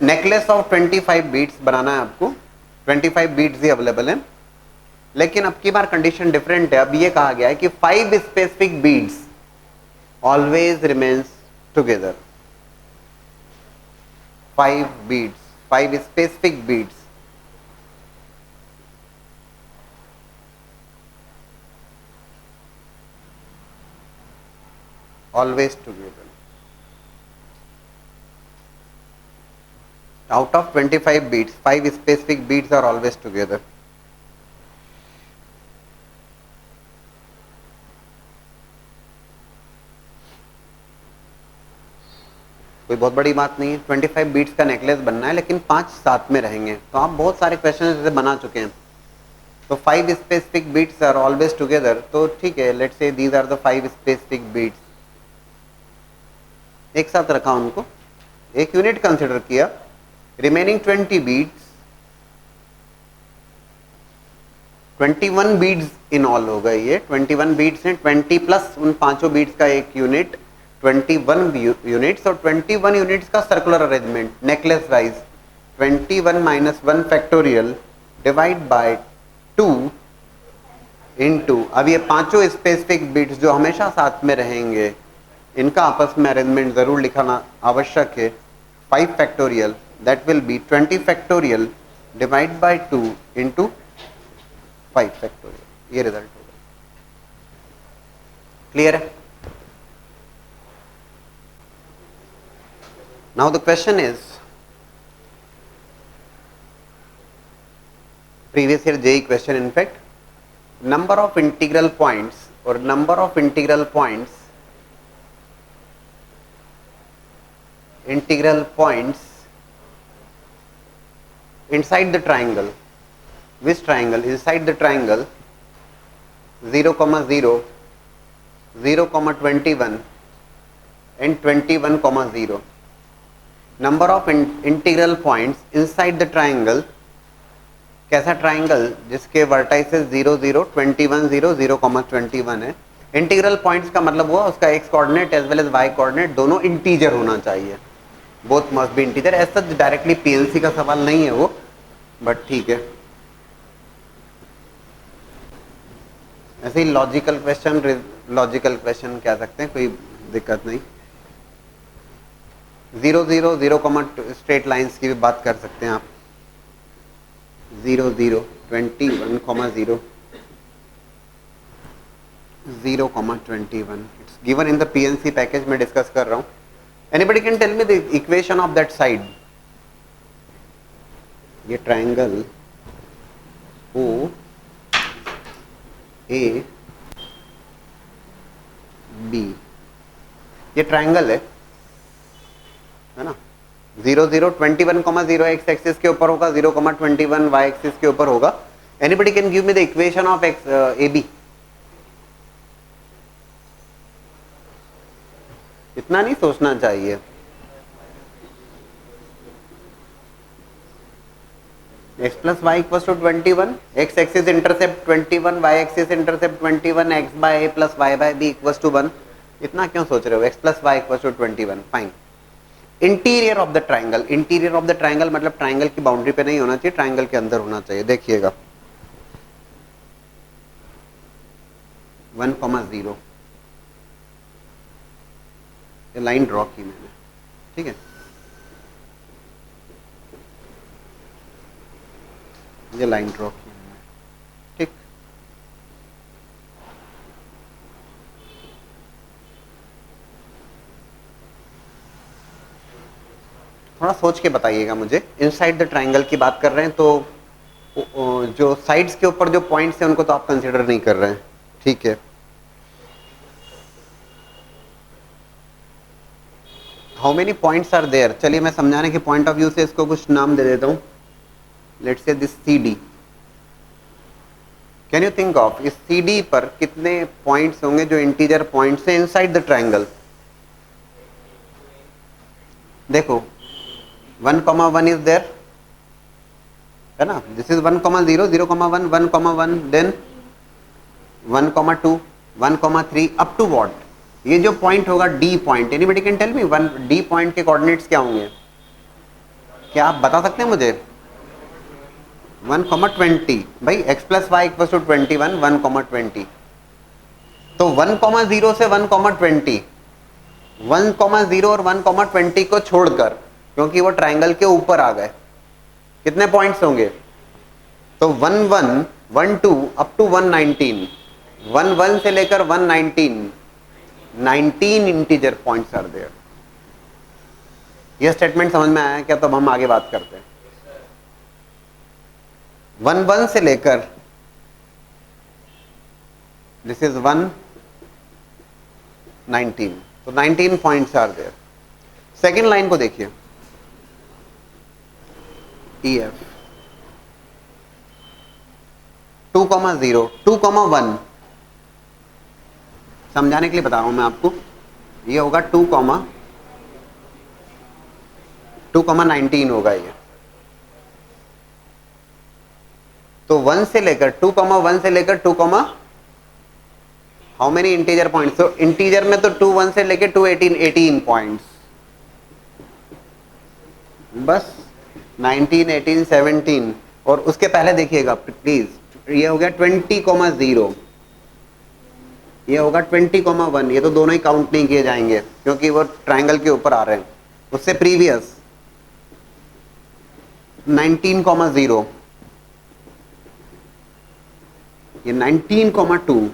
नेकलेस ऑफ 25 beads बनाना है आपको, 25 बीट्स ही अवेलेबल हैं, लेकिन अब की बार कंडीशन डिफरेंट है। अब ये कहा गया है कि 5 specific beads always remains together. 5 beads, 5 specific beads always together. Out of 25 beats, 5 specific beats are always together. कोई बहुत बड़ी बात नहीं है, 25 बीट्स का नेकलेस बनना है, लेकिन 5 साथ में रहेंगे। तो आप बहुत सारे क्वेश्चन ऐसे बना चुके हैं। तो 5 specific beads are always together, तो ठीक है, let's say these are the 5 specific beads. एक साथ रखा उनको, एक यूनिट कंसिडर किया, remaining 20 beads, 21 beads in all हो गए। ये 21 बीट्स हैं, 20 प्लस उन पांचों बीट्स का एक यूनिट, 21 यूनिट्स, और 21 यूनिट्स का circular arrangement necklace wise 21 minus 1 factorial divide by 2 into, अब ये पांचों स्पेसिफिक बीट्स जो हमेशा साथ में रहेंगे, इनका आपस में अरेंजमेंट जरूर लिखाना आवश्यक है। 5 factorial that will be 20 factorial divide by 2 into 5 factorial, ये रिजल्ट होगा। क्लियर है? Now the question is, previous year JEE question in fact, number of integral points और number of integral points inside the triangle. Which triangle? Inside the triangle 0, 0, 0, 21 and 21, 0. Number of integral points inside the triangle. कैसा ट्राइंगल जिसके वर्टाइसेस 0, 0, 21, 0, 0, 21 है। इंटीग्रल पॉइंट्स का मतलब हुआ उसका x coordinate as well as y coordinate दोनों इंटीजर होना चाहिए। Both must be integer. ऐसा डायरेक्टली पीएलसी का सवाल नहीं है वो, बट ठीक है। ऐसे ही लॉजिकल क्वेश्चन कह सकते हैं, कोई दिक्कत नहीं। 0, 0, 0, स्ट्रेट लाइंस की भी बात कर सकते हैं आप। 0, 0, 21, 0, 0, 21, it's given in the PNC package में डिस्कस कर रहा हूं। Anybody can tell me the equation of that side. ये ट्राइंगल ओ ए बी, ये ट्राइंगल है ना। 0, 0, 21, 0 एक्स एक्सिस के ऊपर होगा, 0, 21 वाई एक्सिस के ऊपर होगा। Anybody can give me the equation of x A B. इतना नहीं सोचना चाहिए। x plus y equal to 21, x axis intercept 21, y axis intercept 21, x by a plus y by b equal to 1। इतना क्यों सोच रहे हो? x plus y equal to 21, fine. Interior of the triangle, interior of the triangle मतलब ट्राइंगल की बाउंड्री पे नहीं होना चाहिए, ट्राइंगल के अंदर होना चाहिए। देखिएगा 1, 0, ये लाइन ड्रॉ की मैंने, ठीक है। ये लाइन ड्रॉ की मैंने, ठीक। थोड़ा सोच के बताइएगा मुझे। इनसाइड द ट्राइंगल की बात कर रहे हैं तो जो साइड्स के ऊपर जो पॉइंट्स हैं उनको तो आप कंसीडर नहीं कर रहे हैं, ठीक है। How many points are there? चलिए मैं समझाने के पॉइंट ऑफ व्यू से इसको कुछ नाम दे देता हूं। Let's say this CD। Can you think of इस CD पर कितने पॉइंट्स होंगे जो इंटीजर पॉइंट्स हैं इनसाइड द ट्राइंगल? देखो 1, 1 इज देयर, है ना। This is 1, 0, 0, 1, 1, 1, then 1, 2, 1, 3 up to what? ये जो पॉइंट होगा D point, anybody can tell me 1 D point के कोऑर्डिनेट्स क्या होंगे? क्या आप बता सकते हैं मुझे? 1,20 भाई x plus y equal to 21, 1,20। तो 1,0 से 1,20, 1,0 और 1,20 को छोड़कर, क्योंकि वो ट्राइंगल के ऊपर आ गए, कितने पॉइंट्स होंगे? तो 11, 12 अप टू 119, 11 से लेकर 119, 19 इंटीजर पॉइंट्स आर देयर। ये स्टेटमेंट समझ में आया क्या? तो हम आगे बात करते हैं। 11 से लेकर, दिस इज 119, तो 19 points are there. Second line को देखिए, ई एफ 2,0, 2,1, समझाने के लिए बता रहा हूं मैं आपको। ये होगा 2,19 होगा ये। तो 1 से लेकर 2,1 से लेकर 2, हाउ मेनी इंटीजर पॉइंट्स? तो इंटीजर में तो 21 से लेकर 218, 18 पॉइंट्स, बस 19, 18, 17। और उसके पहले देखिएगा प्लीज, ये हो गया 20,0, ये होगा 20,1। ये तो दोनों ही काउंट नहीं किए जाएंगे क्योंकि वो ट्राइंगल के ऊपर आ रहे हैं। उससे प्रीवियस 19,0, ये 19,2,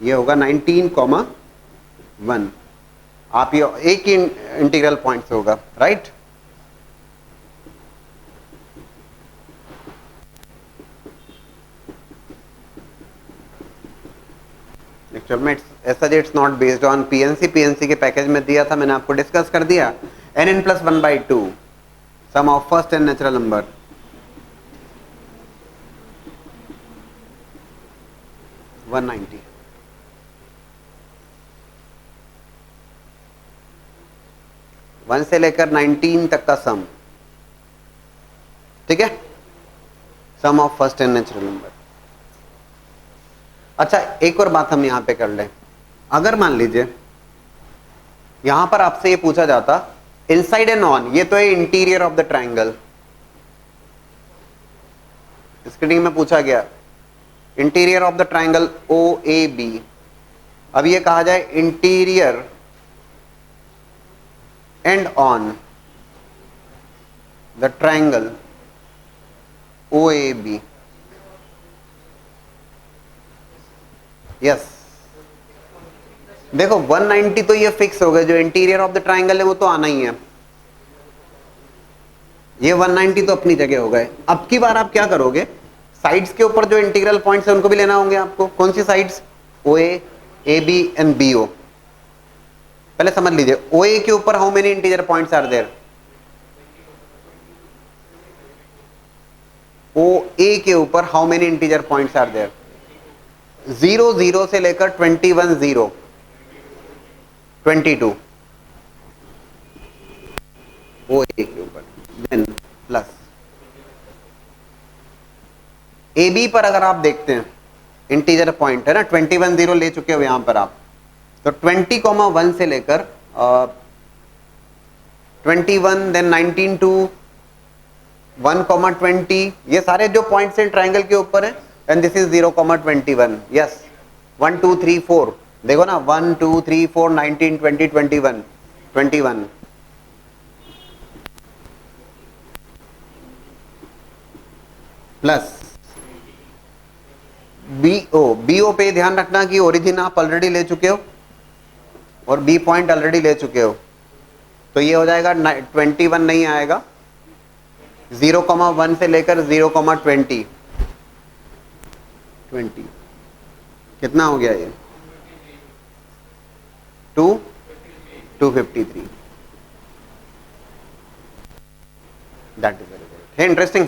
ये होगा 19,1। आप ये एक ही इंटीग्रल पॉइंट होगा, राइट? एक्चुअल में it's not based on PNC. PNC के पैकेज में दिया था, मैंने आपको डिस्कस कर दिया। n+1/2 sum of first n natural number, 190। One से लेकर 19 तक का सम, ठीक है? Sum of first n natural number. अच्छा, एक और बात हम यहां पे कर लें। अगर मान लीजिए यहां पर आपसे ये पूछा जाता इनसाइड एंड ऑन, ये तो है interior of the triangle, screening में पूछा गया interior of the triangle O A B. अब ये कहा जाए interior and on the triangle O A B, yes. देखो 190 तो ये फिक्स हो गया, जो इंटीरियर ऑफ द ट्राइंगल है वो तो आना ही है। ये 190 तो अपनी जगह हो गए। अब की बार आप क्या करोगे, साइड्स के ऊपर जो इंटीग्रल पॉइंट्स है उनको भी लेना होंगे आपको। कौन सी sides? O A B and B O. पहले समझ लीजिए, ओ ए के ऊपर how many integer points are there? O A के ऊपर how many integer points are there? 0, 0 से लेकर 21, 0, 22 ओ ए के ऊपर। देन प्लस ए बी पर अगर आप देखते हैं इंटीजर पॉइंट है ना, 21, 0 ले चुके हो यहां पर आप। तो 20,1 से लेकर 21, देन 19 टू 1,20, ये सारे जो पॉइंट्स हैं ट्राइंगल के ऊपर है। And this is 0,21, yes. 1, 2, 3, 4 देखो ना, 1, 2, 3, 4, 19, 20, 21, 21। प्लस बीओ पे ध्यान रखना कि ओरिजिन आप ऑलरेडी ले चुके हो और बी पॉइंट ऑलरेडी ले चुके हो। तो ये हो जाएगा 21 नहीं आएगा, 0,1 से लेकर 0,20, 20 कितना हो गया ये? 253। That is very good, interesting.